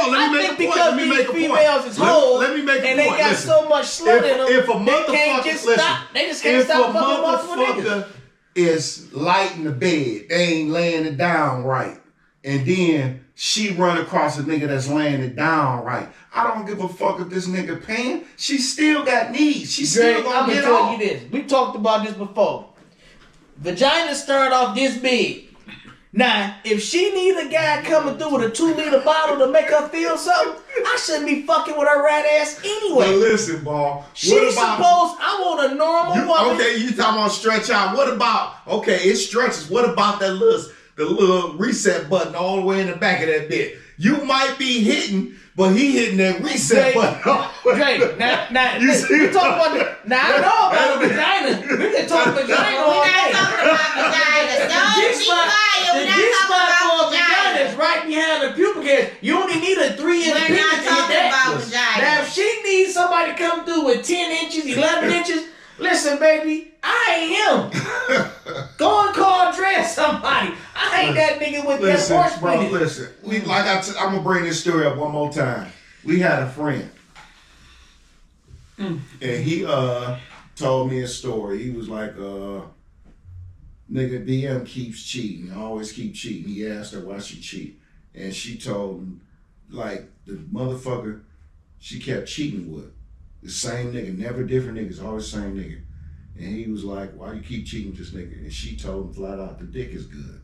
let me think make a point. because Let me these make a point. females is hoes, Let me make a point. and they got Listen. so much slut in them, If a they can't motherfucker, just listen, stop. They just can't if stop a fucking multiple niggas. motherfucker is light in the bed, they ain't laying it down right, and then she run across a nigga that's laying it down right. I don't give a fuck if this nigga paying. She still got needs. She still Drake, I'm gonna gonna get tell off. you this. We talked about this before. Vaginas start off this big. Now, if she need a guy coming through with a 2-liter bottle to make her feel something, I shouldn't be fucking with her rat ass anyway. But listen, ball. She's supposed, I want a normal woman. Okay, you talking about stretch out. What about, okay, it stretches. What about the little reset button all the way in the back of that bit? You might be hitting, but he hitting that reset button. Drake, now, You see we talk about the, now I know about the vagina. We can talk vagina all We're not day. talking about vaginas. Don't be quiet. The We're not G-spot talking for about a vagina is vaginas. right behind the pubic hair. You only need a 3-inch We're penis not to get talking that. about Listen. Now, vaginas. if she needs somebody to come through with 10 inches, 11 inches, listen, baby, I ain't him. Go and call dress somebody. I ain't that nigga with Listen, that horse bro, penis. listen. I'm going to bring this story up one more time. We had a friend. And he told me a story. He was like, nigga, BM keeps cheating. I always keep cheating. He asked her why she cheat. And she told him, like, the motherfucker she kept cheating with The same nigga, never different niggas, always the same nigga. And he was like, why you keep cheating with this nigga? And she told him flat out, the dick is good.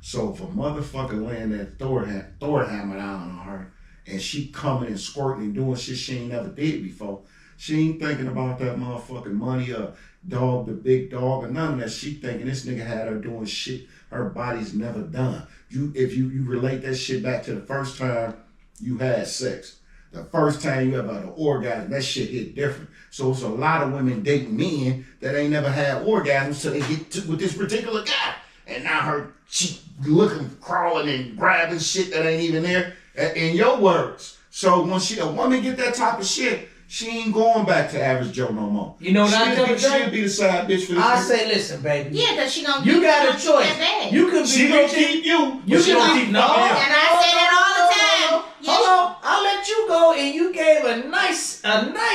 So if a motherfucker laying that Thor hammer down on her, and she coming and squirting and doing shit she ain't never did before, she ain't thinking about that motherfucking money or dog, the big dog, or none of that. She thinking this nigga had her doing shit her body's never done. If you relate that shit back to the first time you had sex, the first time you ever had an orgasm, that shit hit different. So it's a lot of women dating men that ain't never had orgasms till they get with this particular guy. And now she looking, crawling and grabbing shit that ain't even there, in your words. So when a woman get that type of shit, she ain't going back to average Joe no more. You know what I tell you? She'll be the side bitch for this. I say, listen, baby. Yeah, because she gonna you got a choice. You could be she gonna keep you. You can keep no. And I say that all the time. Hold on, I'll let you go, and you gave a nice analysis.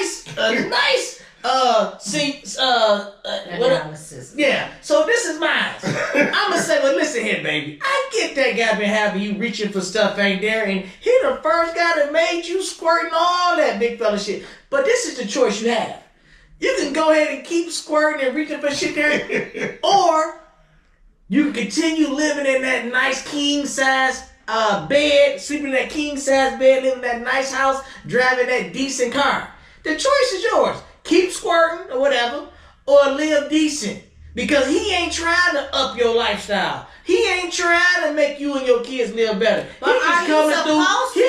Yeah. So this is mine. I'ma say, well, listen here, baby. I get that guy been having you reaching for stuff ain't there, and he the first guy that made you squirting all that big fella shit. But this is the choice you have. You can go ahead and keep squirting and reaching for shit there, or you can continue living in that nice king size bed, sleeping in that king size bed, living in that nice house, driving that decent car. The choice is yours. Keep squirting or whatever, or live decent. Because he ain't trying to up your lifestyle. He ain't trying to make you and your kids live better. But He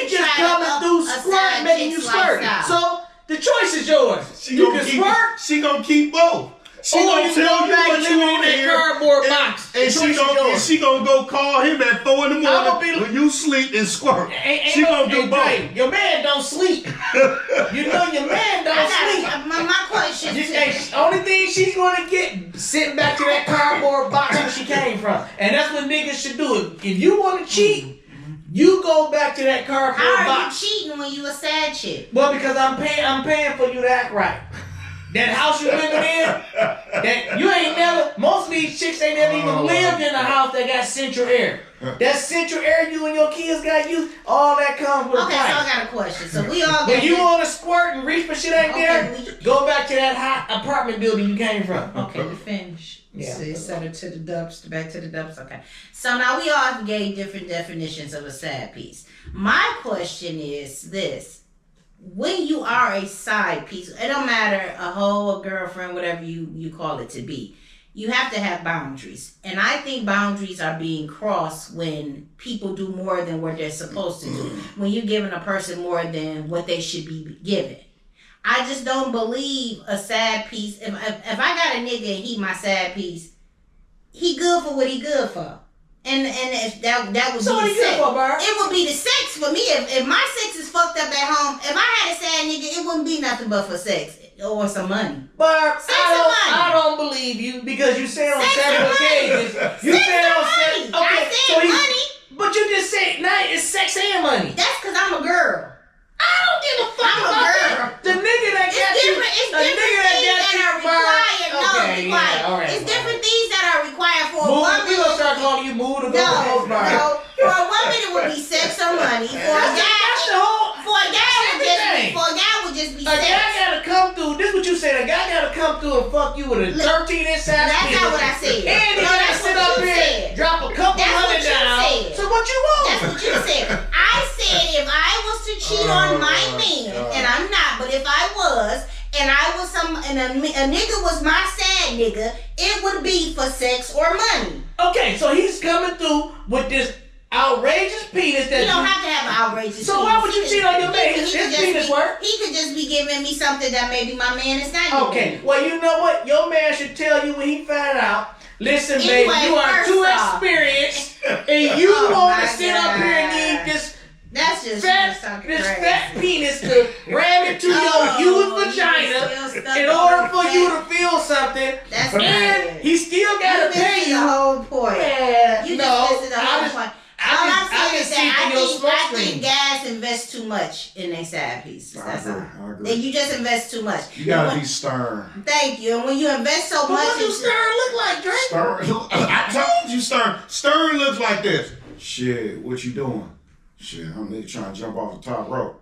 just coming through squirt, making you squirt. So the choice is yours. You can squirt. She gonna keep both. She gonna tell you what you want to hear, cardboard box. And she gonna go call him at 4 in the morning when you sleep and squirt. She gonna do both. Your man don't sleep. You know your man don't sleep. My question is, only thing she's gonna get sitting back to that cardboard box where she came from, and that's what niggas should do. If you want to cheat, you go back to that cardboard box. How are you cheating when you a sad chick? Well, because I'm paying for you to act right. That house you living in, that you ain't never, most of these chicks ain't never even lived in a house that got central air. That central air you and your kids got used, all that comes with a price. price. So I got a question. So we all When you want to squirt and reach for shit ain't there, go back to that hot apartment building you came from. Okay, we finish. Yeah. So set it to the dubs, back to the dubs. Okay. So now we all gave different definitions of a sad piece. My question is this. When you are a side piece, it don't matter, a hoe, a girlfriend, whatever you call it to be, you have to have boundaries. And I think boundaries are being crossed when people do more than what they're supposed to do. When you're giving a person more than what they should be given. I just don't believe a sad piece. If I got a nigga and he my sad piece, he good for what he good for. And if that would so be the sex. It would be the sex for me. If my sex is fucked up at home, if I had a sad nigga, it wouldn't be nothing but for sex or some money. Barb, I don't believe you because you said on several occasions. You said on sex. Okay, I said money. But you just said now it's sex and money. That's because I'm a girl. I don't give a fuck about that. The nigga that got you. It's different things that are required. It's different things that are required for a woman. We gonna start calling you mood or go No. For a woman it would be sex or money. For a guy would just be sex. A guy gotta come through. This is what you said. A guy gotta come through and fuck you with a 13-inch size. That's not what I said. And he gotta sit up here and drop a couple hundred down. So what you want? That's what you said. I said if I was to cheat on my man, and I'm not, but if I was, and I was a nigga was my sad nigga, it would be for sex or money. Okay, so he's coming through with this outrageous penis that you don't have to have an outrageous so penis. Why would you cheat on your man? His penis work. He could just be giving me something that maybe my man is not giving. Okay, well you know what? Your man should tell you when he find out. Listen, baby, you are too experienced, and you want to sit up here and need this. That's just fat penis to ram into your huge vagina in order for you to feel something. That's and he still gotta pay you. The whole point. Yeah, you just missed the whole point. I think guys invest too much in their side pieces. I agree. You just invest too much. You gotta be stern. Thank you. And when you invest so much, what do stern look like, Drake? I told you stern. Stern looks like this. Shit, what you doing? Shit, I'm trying to jump off the top rope.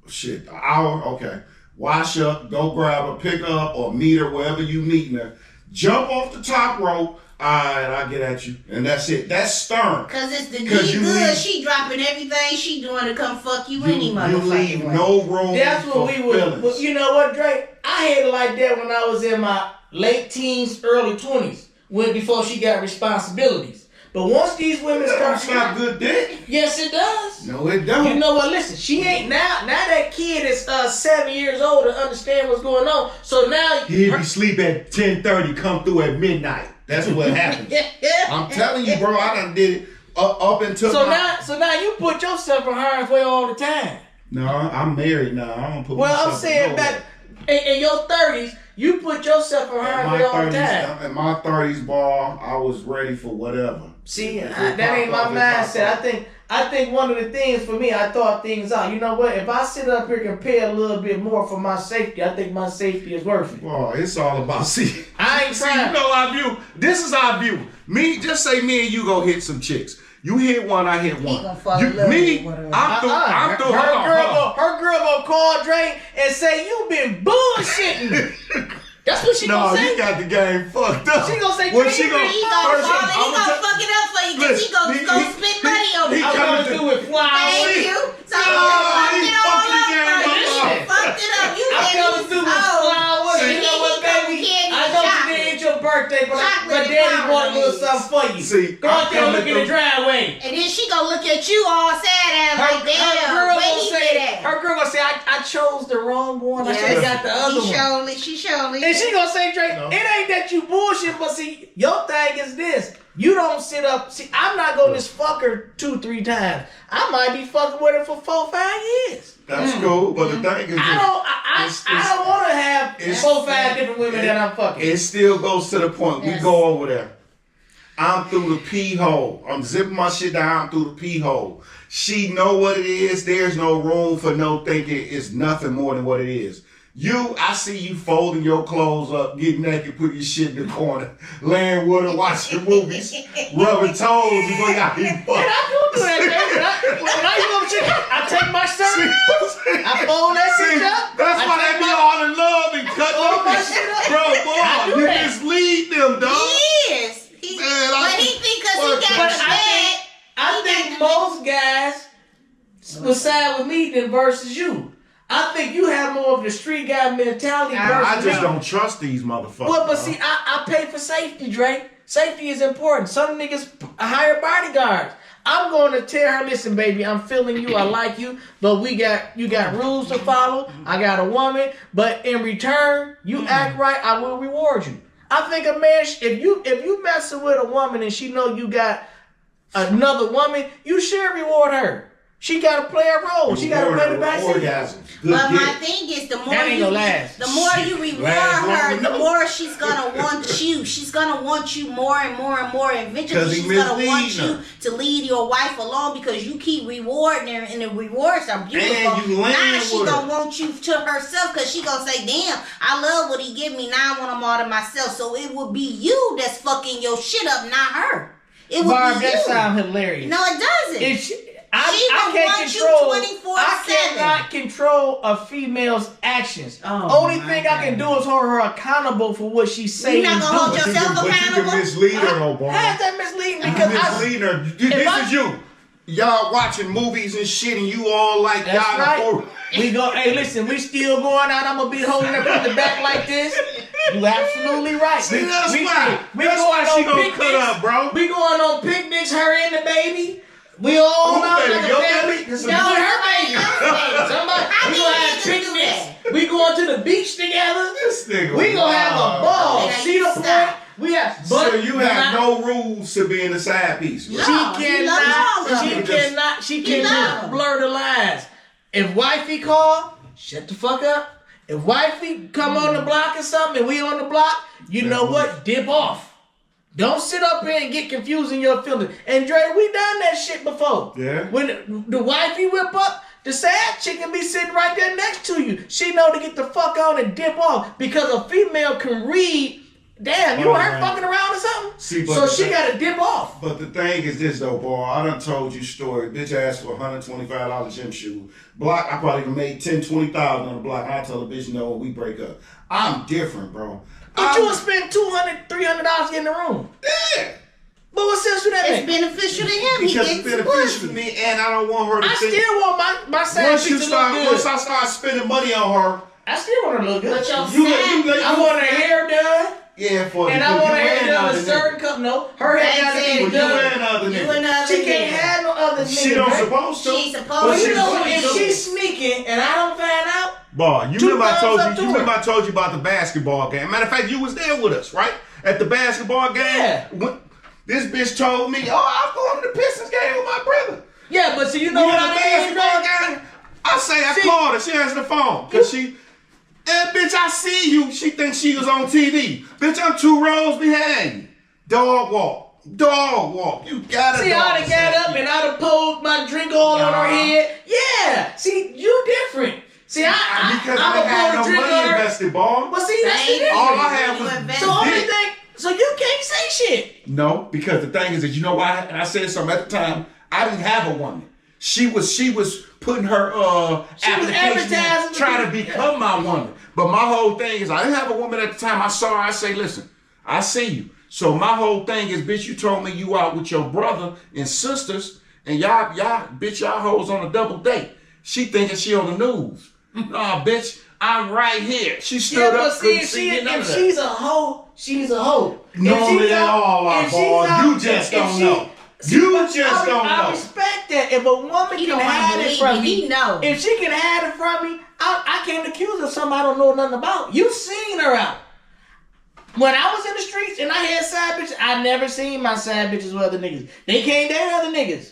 Shit, an hour? Okay. wash up, go grab her, pick her up, or meet her wherever you meeting her. Jump off the top rope. All right, I'll get at you. And that's it. That's stern. Because it's the good. She dropping everything she doing to come fuck you any motherfucking You leave way. no room That's what for we would. feelings. You know what, Drake? I had it like that when I was in my late teens, early 20s, before she got responsibilities. But once these women start, That's not good dick. yes, it does. No, it don't. You know what? Listen, she ain't now. Now that kid is 7 years old and understand what's going on. So now He'd be sleep at 10:30, come through at midnight. That's what happens. I'm telling you, bro. I done did it up until So now you put yourself in harm's way all the time. No, I'm married now. I don't put Well, I'm myself saying nowhere. back in your 30s, you put yourself in harm's way all the time. In my 30s, ball, I was ready for whatever. See, If it that ain't my pop off, it pop mindset. off. I think one of the things for me, I thought things out. You know what? If I sit up here and pay a little bit more for my safety, I think my safety is worth it. Well, it's all about see. I ain't See, trying. you know our view. This is our view. Me, just say me and you go hit some chicks. You hit one, I hit one. gonna fall in love me, with her. I'm through. I'm through. Her girl gonna call Drake and say, you been bullshitting. That's what she No, gonna say. you got the game fucked up. She gonna say, Well, Drake, she you gonna, He gonna first, fall and he I'ma gonna tell- fuck it up for you because he Listen, gonna spend money on he it. I'm coming gonna to- do it flowers. Thank you. So you Oh, fucked he it all fucked the up game for up. you. Fucked it up. You I'm said gonna do it flowers. See, You know what, baby? I know today ain't your birthday, but Chocolate daddy and bought a little powder something for you. See, Go out there and I'm look in coming the driveway. And then she gonna look at you all sad ass like, damn, where he been at? her girl gonna say, I chose the wrong one. I should have got the other one. She surely. And she gonna say, Drake, No. it ain't that you bullshit, but see, your thing is this. You don't sit up. See, I'm not gonna just fuck her 2-3 times. I might be fucking with her for 4-5 years. That's cool, but the thing is, I don't want to have it's- 4-5 different women that I'm fucking. it still goes to the point. Yes. We go over there. I'm through the pee hole. I'm zipping my shit down through the pee hole. She know what it is. There's no room for no thinking. It's nothing more than what it is. I see you folding your clothes up, getting naked, put your shit in the corner, laying with her, watching movies, rubbing toes before you got eat fuck. And I do that, David. When I go to chicken, I take my shirt, I fold that See, shit up. that's I why take they be my- all in love and cut Fold my up. shit up. Bro, I boy, do you that. mislead them, dog. He is. Man, But he think because he got But the bag. I think most guys will side with me than versus you. I think you have more of the street guy mentality versus I just me. don't trust these motherfuckers. Well, but bro. see, I pay for safety, Drake. Safety is important. Some niggas hire bodyguards. I'm going to tell her, listen, baby, I'm feeling you, I like you, but you got rules to follow. I got a woman, but in return, you act right, I will reward you. I think a man, if you messing with a woman and she know you got another woman, you should reward her. She got to play a role. She got to play the backseat. Orgasm. Good But my dick. thing is, the more That ain't you, gonna last. the more you reward Last her, longer, the no. more she's gonna want you. She's gonna want you more and more and more. And 'Cause eventually, he she's gonna misleading want her. you to lead your wife along because you keep rewarding her, and the rewards are beautiful. And you land Now she with her. gonna want you to herself because she gonna say, "Damn, I love what he give me. Now I want him all to myself." So it would be you that's fucking your shit up, not her. It would Barb, be that you. sound hilarious. No, it doesn't. She I will can't want you control. 24/7. I cannot control a female's actions. Oh, Only my thing I can do is hold her accountable for what she's saying. You're not gonna hold and doing. yourself But you accountable? can mislead her, though, boy. How's that misleading? You Because mislead her. This is you. Y'all watching movies and shit, and you all like That's y'all right. before. We go. Hey, listen, we still going out. I'm gonna be holding her from the back like this. You absolutely right. See, that's we why. We That's going why she on gonna picnics. cut up, bro. We going on picnics. Her and the baby. We all Who out baby? like a Your family. baby? No, No, her baby. somebody Somebody. How We many gonna have niggas do picnics. that? We going to the beach together. This nigga. We gonna have a ball. Okay, See the stop. point? We have. But So you have no rules to be in the side piece. No. Right? She he loves all cannot. of She them. cannot. She He love cannot them. blur the lines. If wifey call, shut the fuck up. If wifey come on the block or something, and we on the block, you know what? Dip off. Don't sit up here and get confused in your feelings. And Dre, we done that shit before. Yeah. When the wifey whip up, the sad chicken be sitting right there next to you. She know to get the fuck on and dip off because a female can read damn, you weren't fucking around or something? See, so she got to dip off. But the thing is this though, boy. I done told you story. Bitch asked for $125 gym shoes. Block, I probably made $10,000-$20,000 on the block. I tell the bitch no when we break up. I'm different, bro. But you would spend $200-$300 in the room. Yeah. But what sense do that It's make? beneficial to him. Because He it's gets beneficial to me, and I don't want her to I think. still want my side Once piece to look good. once I start spending money on her, I still want her to look good. But your I want her hair done. yeah, for And I want her hair done a certain color. No, her hair got to be You done. and other You niggas. another She can't nigga. have no other nigga. She don't right? supposed to. She's supposed But to. you know, She's if she's sneaking and I don't find out, Boy, you Two remember I thumbs told up you. to You her. remember I told you about the basketball game. Matter of fact, you was there with us, right? At the basketball game. Yeah. When this bitch told me, "Oh, I'm going to the Pistons game with my brother." yeah, but see, you know We what at the I mean, basketball game. I say I called her. She answered the phone because bitch, I see you. She thinks she was on TV. Bitch, I'm 2 rows behind you. Dog walk. Dog walk. You gotta. See, I done got up and I done pulled my drink all on her head. Yeah, see, you different. See, Because I'm I didn't have pour no a drink money on her. invested, boy. But see, that's the Thank you. difference. All I had was You So only dick. thing, so you can't say shit. No, because the thing is that you know why? And I said something at the time. I didn't have a woman. She was putting her application advertising in, trying to become my woman. But my whole thing is I didn't have a woman at the time. I saw her. I say, listen, I see you. So my whole thing is, bitch, you told me you out with your brother and sisters, and y'all hoes on a double date. She thinking she on the news. Nah, bitch, I'm right here. She stood Yeah, up. but see, couldn't see none if of that. she's a hoe, she's a hoe. No, If she's they out- all are, if she's boy. out- You just if don't she- know. See, You but just don't I know. respect that. If a woman He can don't wanna hide it believe from it. me, He know. if she can hide it from me, I can't accuse her of something I don't know nothing about. You seen her out. When I was in the streets and I had side bitches, I never seen my side bitches with other niggas. They can't date other niggas.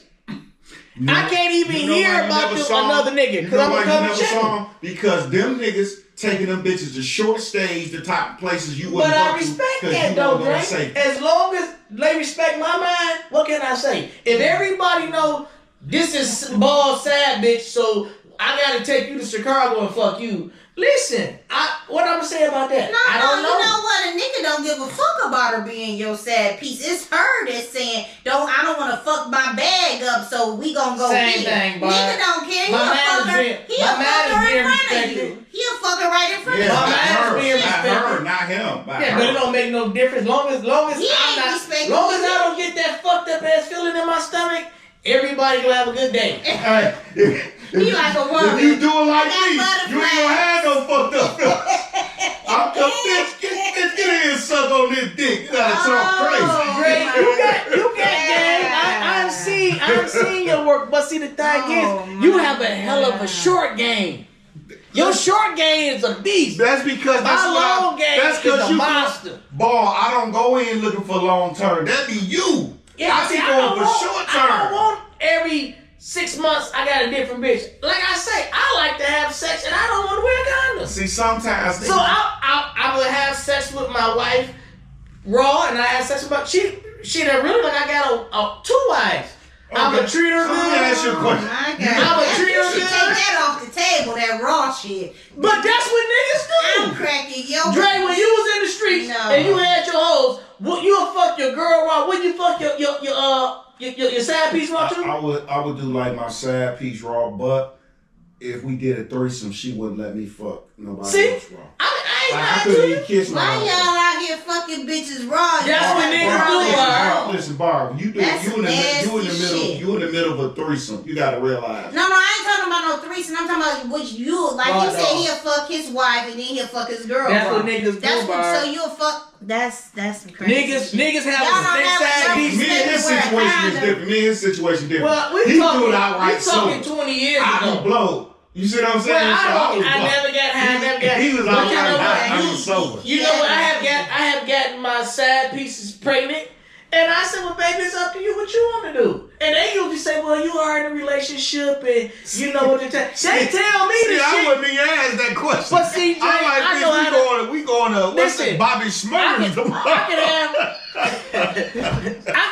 I can't even You know hear why you about never them, saw 'em? another nigga You because know I'm why you gonna never check saw them. 'em? Because them niggas taking them bitches to short stage, the type of places you But wouldn't I go to respect 'cause that you though, weren't gonna Drake. say. As long as they respect my mind, what can I say? If everybody know this is ball sad bitch, so I gotta take you to Chicago and fuck you. Listen, what I'm gonna say about that? No, I don't know. You know what? A nigga don't give a fuck about her being your sad piece. It's her that's saying, I don't want to fuck my bag up, so we gonna go Same here. thing, boy. Nigga don't care. My He'll man fuck is her. being- He'll my fuck man is her in being front of respected. you. He'll fuck her right in front Yeah, of My not you. man is her, being not respected. her, not him. By Yeah, but it her. don't make no difference. Long as He I'm ain't not, respecting long as you. I don't get that fucked up ass feeling in my stomach, everybody gonna have a good day. Hey, He like a woman. if you do it like I got me, you ain't butterflies. gonna have no fucked up feelings. I'm the bitch. Get in here and suck on this dick. You gotta talk crazy. Great, you got game. I've seen your work, but see the thing is, you have a hell of a short game. Your short game is a beast. That's because that's My what long game that's is because a you monster. Ball, I don't go in looking for long term. That be you. I see, be I going don't for want- short I don't term. want every 6 months I got a different bitch. Like I say, I like to have sex and I don't want to wear condoms. See, sometimes So I would have sex with my wife raw, and I have sex with my she done really like I got 2 wives. I'm Okay. a treat her So let me ask you a good. question. My I'm a God. treat You her should good. take that off the table, that raw shit. But that's what niggas I'm do. cracking yo. Dre, when you was in the streets No. and you had your hoes, you'll fuck your girl raw. Would you fuck your side piece raw too? I would do like my side piece raw, but if we did a threesome, she wouldn't let me fuck nobody See? else raw. I ain't Like, I lying couldn't to you. even kiss my Why own. y'all out here fucking bitches raw? That's Y'all what like niggas raw do, bitches Barb. raw. Listen, Barb, you That's in the nasty middle of a threesome. You gotta realize. No, I ain't talking about no threesome. I'm talking about which you like. Oh, You said no. he'll fuck his wife and then he'll fuck his girl. That's raw. what niggas do, That's what. Barb. So you'll fuck. That's some crazy. Niggas have Y'all a don't big have side no piece. Me and his Wear a situation is condom. different. Me and his situation different. Well, we he talking, do it outright we talking sober. 20 years I ago. be blowed. You see what I'm saying? Well, So I was never got high. I never got. He was But outright you know what? high. I was sober. You know what? I have gotten my side pieces pregnant, and I said, "Well, baby, it's up to you what you want to do." And they usually say, "Well, you are in a relationship, and you know what to tell." They tell me See, this I shit. wouldn't even ask that question. But see, Jay, I'm like, I bitch, know how to. we going to what's Listen, it, Bobby I Smurfs can tomorrow.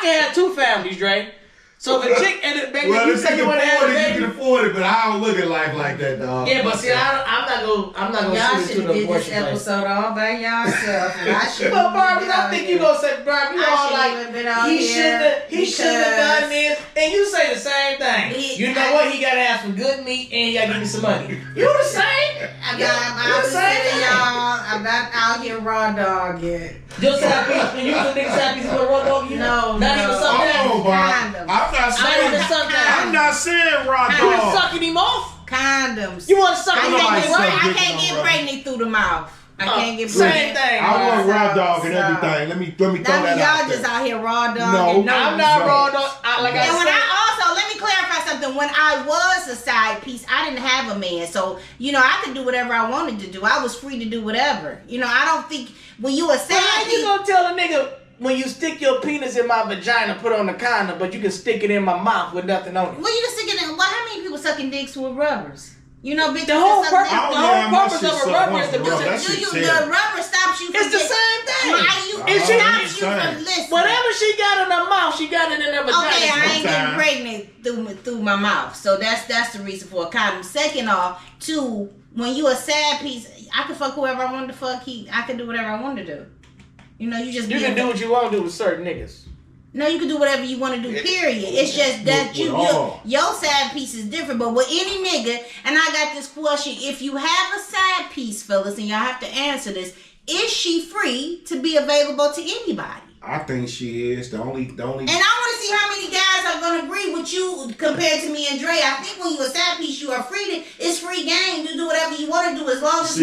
have 2 families, Dre. So the chick and back Well, then you if say you you want to have a can baby. afford it, but I don't look at life like that, dog. Yeah, but see, I'm not gonna Y'all shoot should into have the did this abortion place. episode all by yourself. Well, Barbie, I think you gonna say, Barbie, you all like he shouldn't have done this, and you say the same thing. You know what? He gotta have some good meat, and he gotta give me some money. You the same. I'm not out here raw dog yet. Your side piece, and you the nigga side piece with a raw dog. You No, not no. even sometimes. Oh, Bob. Condoms. I'm not saying raw You been dog. sucking him off. Condoms. You want to suck I him can't off? get, I can't get pregnant through the mouth. I can't get Same pregnant. thing. I want So- raw dog and so- everything. Let me throw That that means out y'all there. just out here raw dog. No, and I'm not No. raw dog. Like I And when said, let me clarify something. When I was a side piece, I didn't have a man. So, I could do whatever I wanted to do. I was free to do whatever. I don't think when you a side how you piece. gonna tell a nigga when you stick your penis in my vagina, put on the condom, but you can stick it in my mouth with nothing on it? Well, you just thinking, how many people sucking dicks with rubbers? Bitches. The whole that suck purpose, dicks- I the don't whole have my purpose shit of a sucked rubber once is to in a row. put That your. shit the rubber stops you from It's the getting- same thing. Why you, And it she- stops you same. from listening. Whatever she got in her mouth, she got it in her vagina. Okay, I ain't getting Sometimes. pregnant through my mouth, so that's the reason for a condom. Second off, two, when you a sad piece, I can fuck whoever I want to fuck. I can do whatever I want to do. You just You can do what you want to do with certain niggas. No, you can do whatever you want to do. Period. It's just that your side piece is different. But with any nigga, and I got this question: if you have a side piece, fellas, and y'all have to answer this, is she free to be available to anybody? I think she is the only. And I want to see how many guys are going to agree with you compared to me and Dre. I think when you a side piece, you are free. It's free game. You do whatever you want to do as long as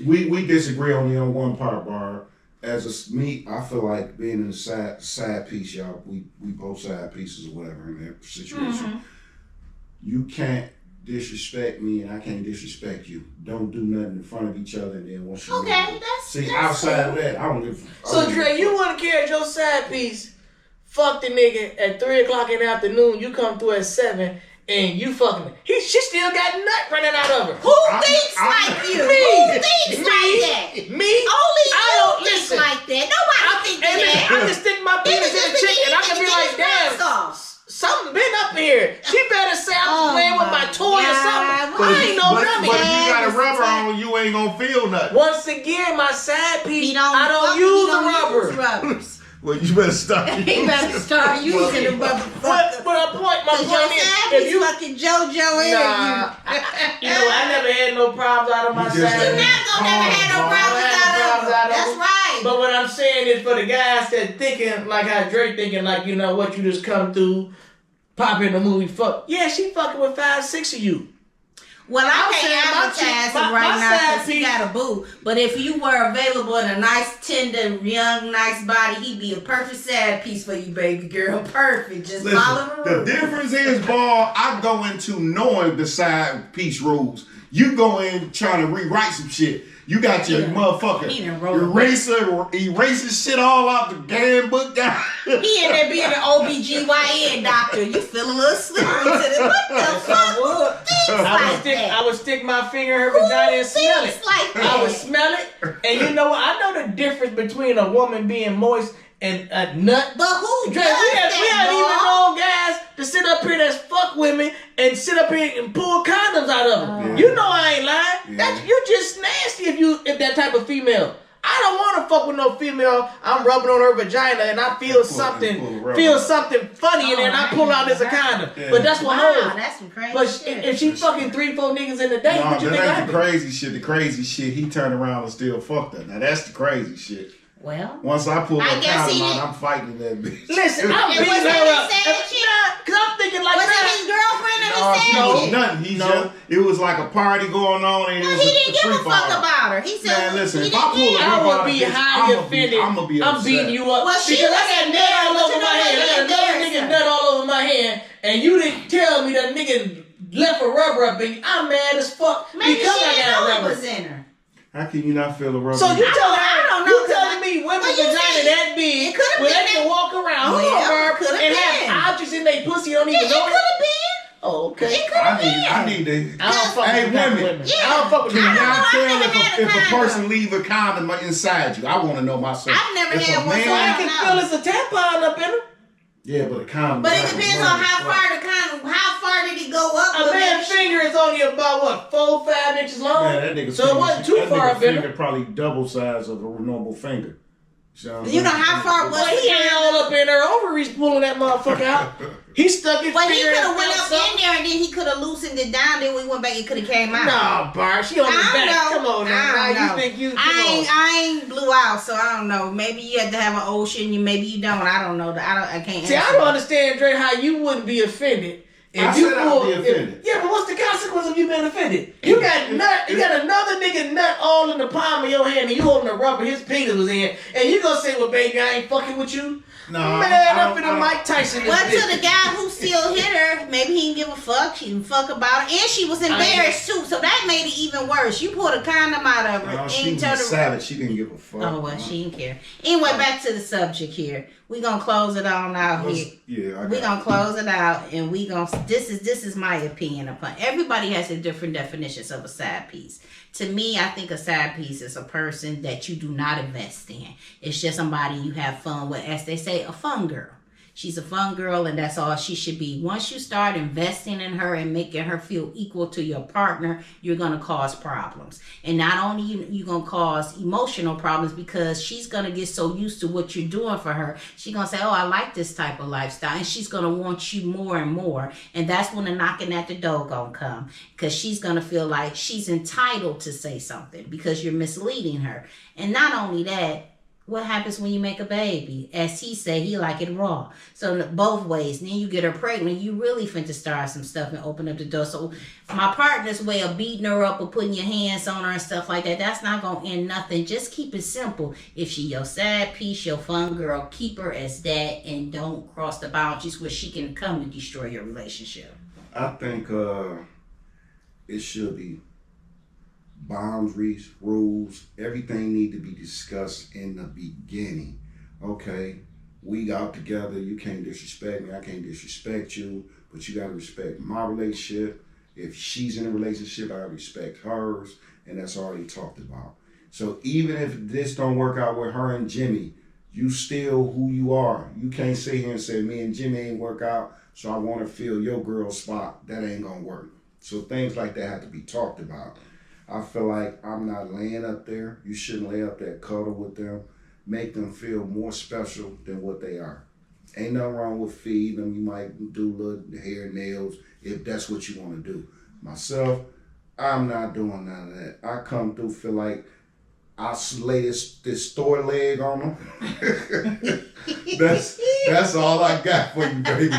we disagree only on one part, Barb. As me, I feel like being in the side piece, y'all. We both side pieces or whatever in that situation. Mm-hmm. You can't disrespect me, and I can't disrespect you. Don't do nothing in front of each other, and then once you that's outside of that, I don't give. So Dre, you want to carry your side piece? Fuck the nigga at 3:00 in the afternoon. You come through at 7. And you fucking she still got nut running out of her. Who thinks like you? Me. Who thinks like that? Me? Only I you don't think listen. like that. Nobody thinks And that. I can stick my penis in a chick and I can be like, damn, something been up here. She better say I was playing with my toy or something. I ain't no dummy. But if you got a rubber on, you ain't gonna feel nothing. Once again, my side piece, I don't use the rubber. rubbers. Well, you better stop. He better start using the rubber. But my point is, if you fucking JoJo in I never had no problems out of my You just side. You're not gonna never have no problems out of them. That's right. But what I'm saying is for the guys that thinking like how Drake thinking like, you just come through, pop in the movie, fuck. Yeah, she fucking with 5, 6 of you. Well, I can't saying advertise my him right my now side because he piece- got a boo. But if you were available in a nice, tender, young, nice body, he'd be a perfect side piece for you, baby girl. Perfect. Just follow the The rules. difference is, Ball, I go into knowing the side piece rules. You go in trying to rewrite some shit. You got your motherfucker He done wrote erasing shit all out the damn book down. He in there being an OBGYN doctor. You feel a little slippery to the what the fuck? Things like that. I would stick my finger in her vagina and smell it. Things like I would that. smell it. And you know what? I know the difference between a woman being moist and a nut. But who Dre, does we have that, even dog? known guys to sit up here that's fuck women and sit up here and pull condoms out of them. Yeah. You know I ain't lying. Yeah. You just nasty if that type of female. I don't want to fuck with no female. I'm rubbing on her vagina and I feel something funny in there and I pull out this condom. Yeah. But that's what Wow, hoes. that's some crazy But shit. if she fucking 3-4 niggas in the day, No, what you think I that ain't do? the crazy shit. The crazy shit, he turned around and still fucked her. Now that's the crazy shit. Well, Once I pull I that guess he condom out, didn't- I'm fighting that bitch. Listen, I'm And beating was her that up. his sad shit? Cause I'm thinking like was it that. his girlfriend that No, he said no, shit? nothing. It was like a party going on and it Well, was he didn't give a free fuck fall. about her. He said, Man, listen, he if I didn't pull care. a I would I'ma be be- highly I'ma be- offended. I'ma be I'm upset. beating you up Well, she because I was got in nut there, all but over you know my what? hand. I He got another embarrassed nigga her. nut all over my hand, and you didn't tell me that nigga left a rubber up in you. I'm mad as fuck Maybe because she I didn't got a know it rubber. was in her. How can you not feel the rubber? So you telling I don't know, you 'cause telling I- me women's Well, you vagina see, that big it could've where been they can that- walk around Well, could've and been. have objects in their pussy don't It even could know have it? been. Oh, okay. It could have been. I need to. I don't fuck Hey, with that women. women. Yeah. I don't fuck with Can that. y'all I've tell never had a if a condom. person leave a condom inside you? I want to know myself. I've never If had a one, so I I man- can don't feel know. it's a tampon up in her. Yeah, but a condom. But it depends on how far did he go up? A man's finger is only about what 4-5 inches long. Man, that nigga so it wasn't too far up in finger probably double size of a normal finger. You know how far was he ain't all up in her ovaries pulling that motherfucker out. He stuck his But he finger could have went up in there and then he could have loosened it down. Then we went back. It could have came out. No, Bar, she on the back. Know. Come on now. You think you? I ain't blew out, so I don't know. Maybe you have to have an ocean. Maybe you don't. I don't know. I can't. See, I don't understand, Dre, how you wouldn't be offended. I said I'd be offended. Yeah, but what's the consequence of you being offended? You got nut. You got another nigga nut all in the palm of your hand, and you holding the rubber his penis was in, and you gonna say, "Well, baby, I ain't fucking with you." No, man, I'm finna Mike Tyson. Well, to the guy who still hit her, maybe he didn't give a fuck. She didn't fuck about it, and she was embarrassed too. So that made it even worse. You pulled a condom out of her. No, she was savage. She didn't give a fuck. Oh well, she didn't care. Anyway, back to the subject here. We gonna close it on out here. Yeah, we gonna close it out, and we gonna. This is my opinion upon. Everybody has a different definitions of a side piece. To me, I think a side piece is a person that you do not invest in. It's just somebody you have fun with. As they say, a fun girl. She's a fun girl, and that's all she should be. Once you start investing in her and making her feel equal to your partner, you're going to cause problems. And not only you're going to cause emotional problems because she's going to get so used to what you're doing for her. She's going to say, oh, I like this type of lifestyle. And she's going to want you more and more. And that's when the knocking at the door going to come. Because she's going to feel like she's entitled to say something because you're misleading her. And not only that, what happens when you make a baby? As he said, he like it raw. So both ways. Then you get her pregnant. You really finna start some stuff and open up the door. So my partner's way of beating her up or putting your hands on her and stuff like that, that's not going to end nothing. Just keep it simple. If she your side piece, your fun girl, keep her as that and don't cross the boundaries where she can come and destroy your relationship. I think it should be boundaries, rules, everything need to be discussed in the beginning. Okay, we out together, you can't disrespect me, I can't disrespect you, but you gotta respect my relationship. If she's in a relationship, I respect hers, and that's already talked about. So even if this don't work out with her and Jimmy, you still who you are. You can't sit here and say, me and Jimmy ain't work out, so I wanna fill your girl's spot. That ain't gonna work. So things like that have to be talked about. I feel like I'm not laying up there. You shouldn't lay up there, cuddle with them, make them feel more special than what they are. Ain't nothing wrong with feeding them. You might do little hair, nails, if that's what you want to do. Myself, I'm not doing none of that. I come through, feel like I lay this store leg on them. that's all I got for you, baby.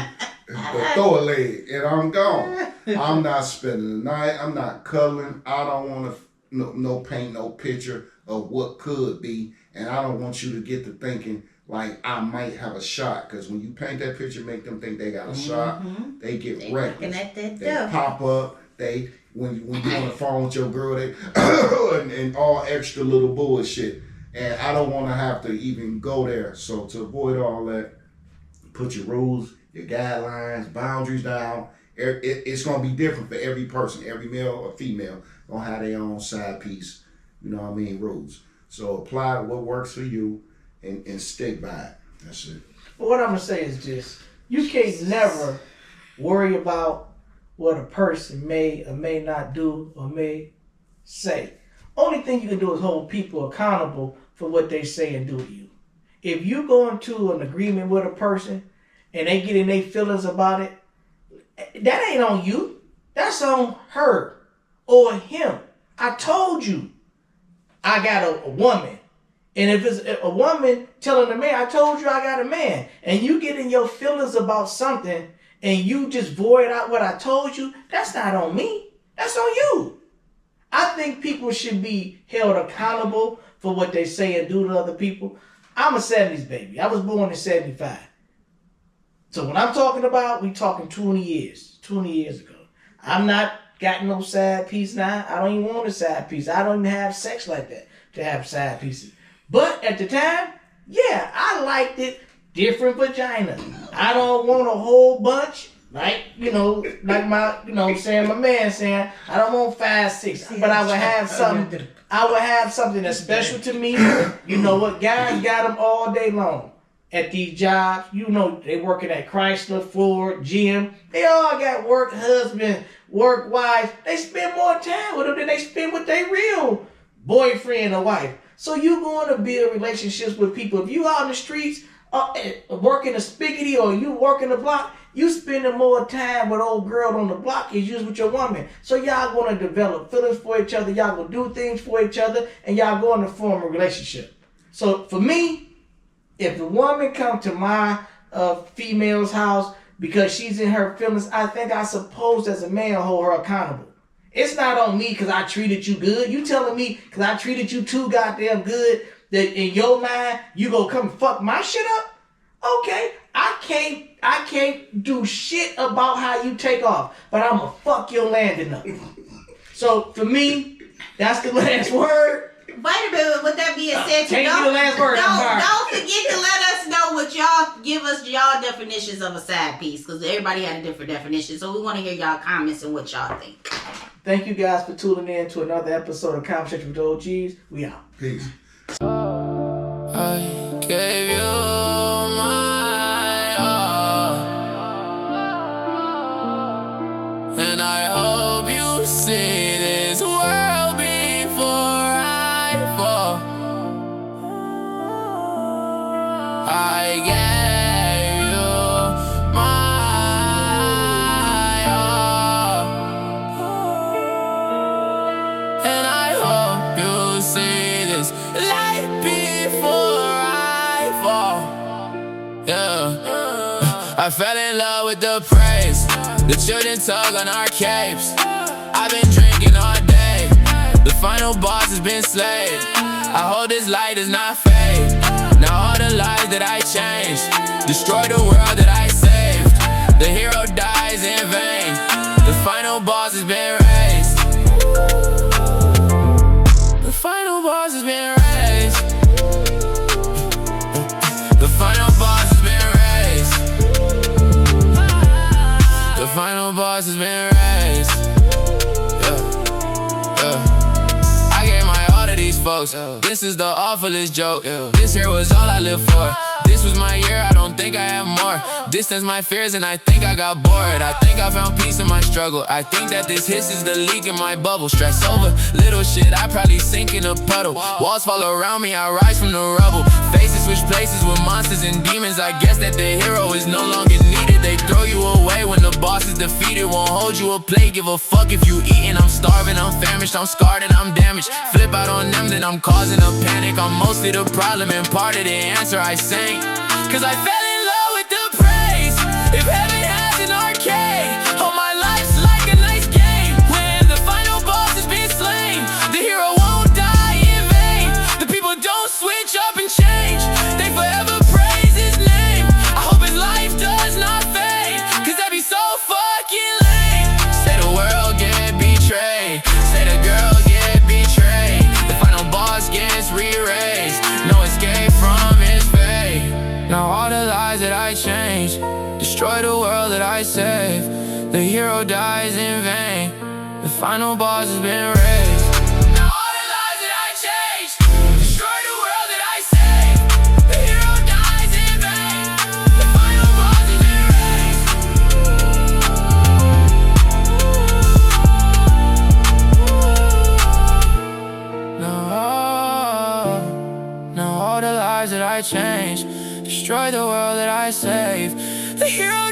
The throw a leg, and I'm gone. I'm not spending the night. I'm not cuddling. I don't want to no paint no picture of what could be, and I don't want you to get to thinking like I might have a shot. Because when you paint that picture, make them think they got a shot. They get reckless. They pop up. When you on the phone with your girl, they and all extra little bullshit. And I don't want to have to even go there. So to avoid all that, put your rules, your guidelines, boundaries down. It's going to be different for every person. Every male or female going to have their own side piece, you know what I mean, rules. So apply what works for you and stick by it. That's it. But what I'm going to say is this. You can't never worry about what a person may or may not do or may say. Only thing you can do is hold people accountable for what they say and do to you. If you go into an agreement with a person and they get in their feelings about it, that ain't on you. That's on her or him. I told you I got a woman. And if it's a woman telling a man, I told you I got a man. And you get in your feelings about something and you just void out what I told you, that's not on me. That's on you. I think people should be held accountable for what they say and do to other people. I'm a 70s baby. I was born in 75. So when I'm talking about, we talking 20 years ago. I'm not got no side piece now. I don't even want a side piece. I don't even have sex like that to have side pieces. But at the time, yeah, I liked it. Different vagina. I don't want a whole bunch. Like, like my, saying my man saying, I don't want 5, 6, but I would have something. I would have something that's special to me. You know what? Guys got them all day long. at these jobs. You know, they working at Chrysler, Ford, GM. They all got work husband, work wives. They spend more time with them than they spend with their real boyfriend or wife. So you going to build relationships with people. If you out in the streets working a spiggity or you working the block, you spending more time with old girl on the block as you with your woman. So y'all going to develop feelings for each other. Y'all going to do things for each other, and y'all going to form a relationship. So for me, if the woman come to my female's house because she's in her feelings, I think I supposed as a man hold her accountable. It's not on me because I treated you good. You telling me because I treated you too goddamn good that in your mind you gonna come fuck my shit up? Okay, I can't do shit about how you take off, but I'ma fuck your landing up. So for me, that's the last word. Wait a minute, with that being said, Can't be the last word. don't forget to let us know what y'all, give us y'all definitions of a side piece, because everybody had a different definition. So we want to hear y'all comments and what y'all think. Thank you guys for tuning in to another episode of Conversation with the OGs. We out. Peace. I gave you my all, and I hope you see this world before I fall. I gave you my all, and I hope you see this light before I fall. Yeah, I fell in love with the praise. The children tug on our capes. I've been drinking all day. The final boss has been slayed. I hope this light does not fade. Now all the lives that I changed destroy the world that I saved. The hero dies in vain. The final boss has been raised. The final boss has been raised. The final boss has been raised. The final boss has been raised. I gave my all to these folks. This is the awfulest joke. This here was all I lived for. This was my year, I don't think I have more. Distance my fears and I think I got bored. I think I found peace in my struggle. I think that this hiss is the leak in my bubble. Stress over little shit, I probably sink in a puddle. Walls fall around me, I rise from the rubble. Faces switch places with monsters and demons. I guess that the hero is no longer needed. They throw you away when the boss is defeated. Won't hold you a plate, give a fuck if you eatin'. I'm starving, I'm famished, I'm scarred and I'm damaged. Flip out on them, then I'm causing a panic. I'm mostly the problem and part of the answer. I sank, cause I fell in love with the praise. If heaven has an arcade, oh my life's like a nice game. When the final boss has been slain, the hero won't die in vain. The people don't switch up and change, they forever praise his name. I hope his life does not fade, cause that'd be so fucking lame. Say the world get betrayed, say the girl get betrayed. The final boss gets re-raised, no escape from his fate. Now all the lies that I changed destroy the world that I saved. The hero dies in vain. The final boss has been raised. Now all the lies that I changed destroy the world that I saved. The hero dies in vain. The final boss has been raised. Now all the lies that I changed destroy the world that I saved. The hero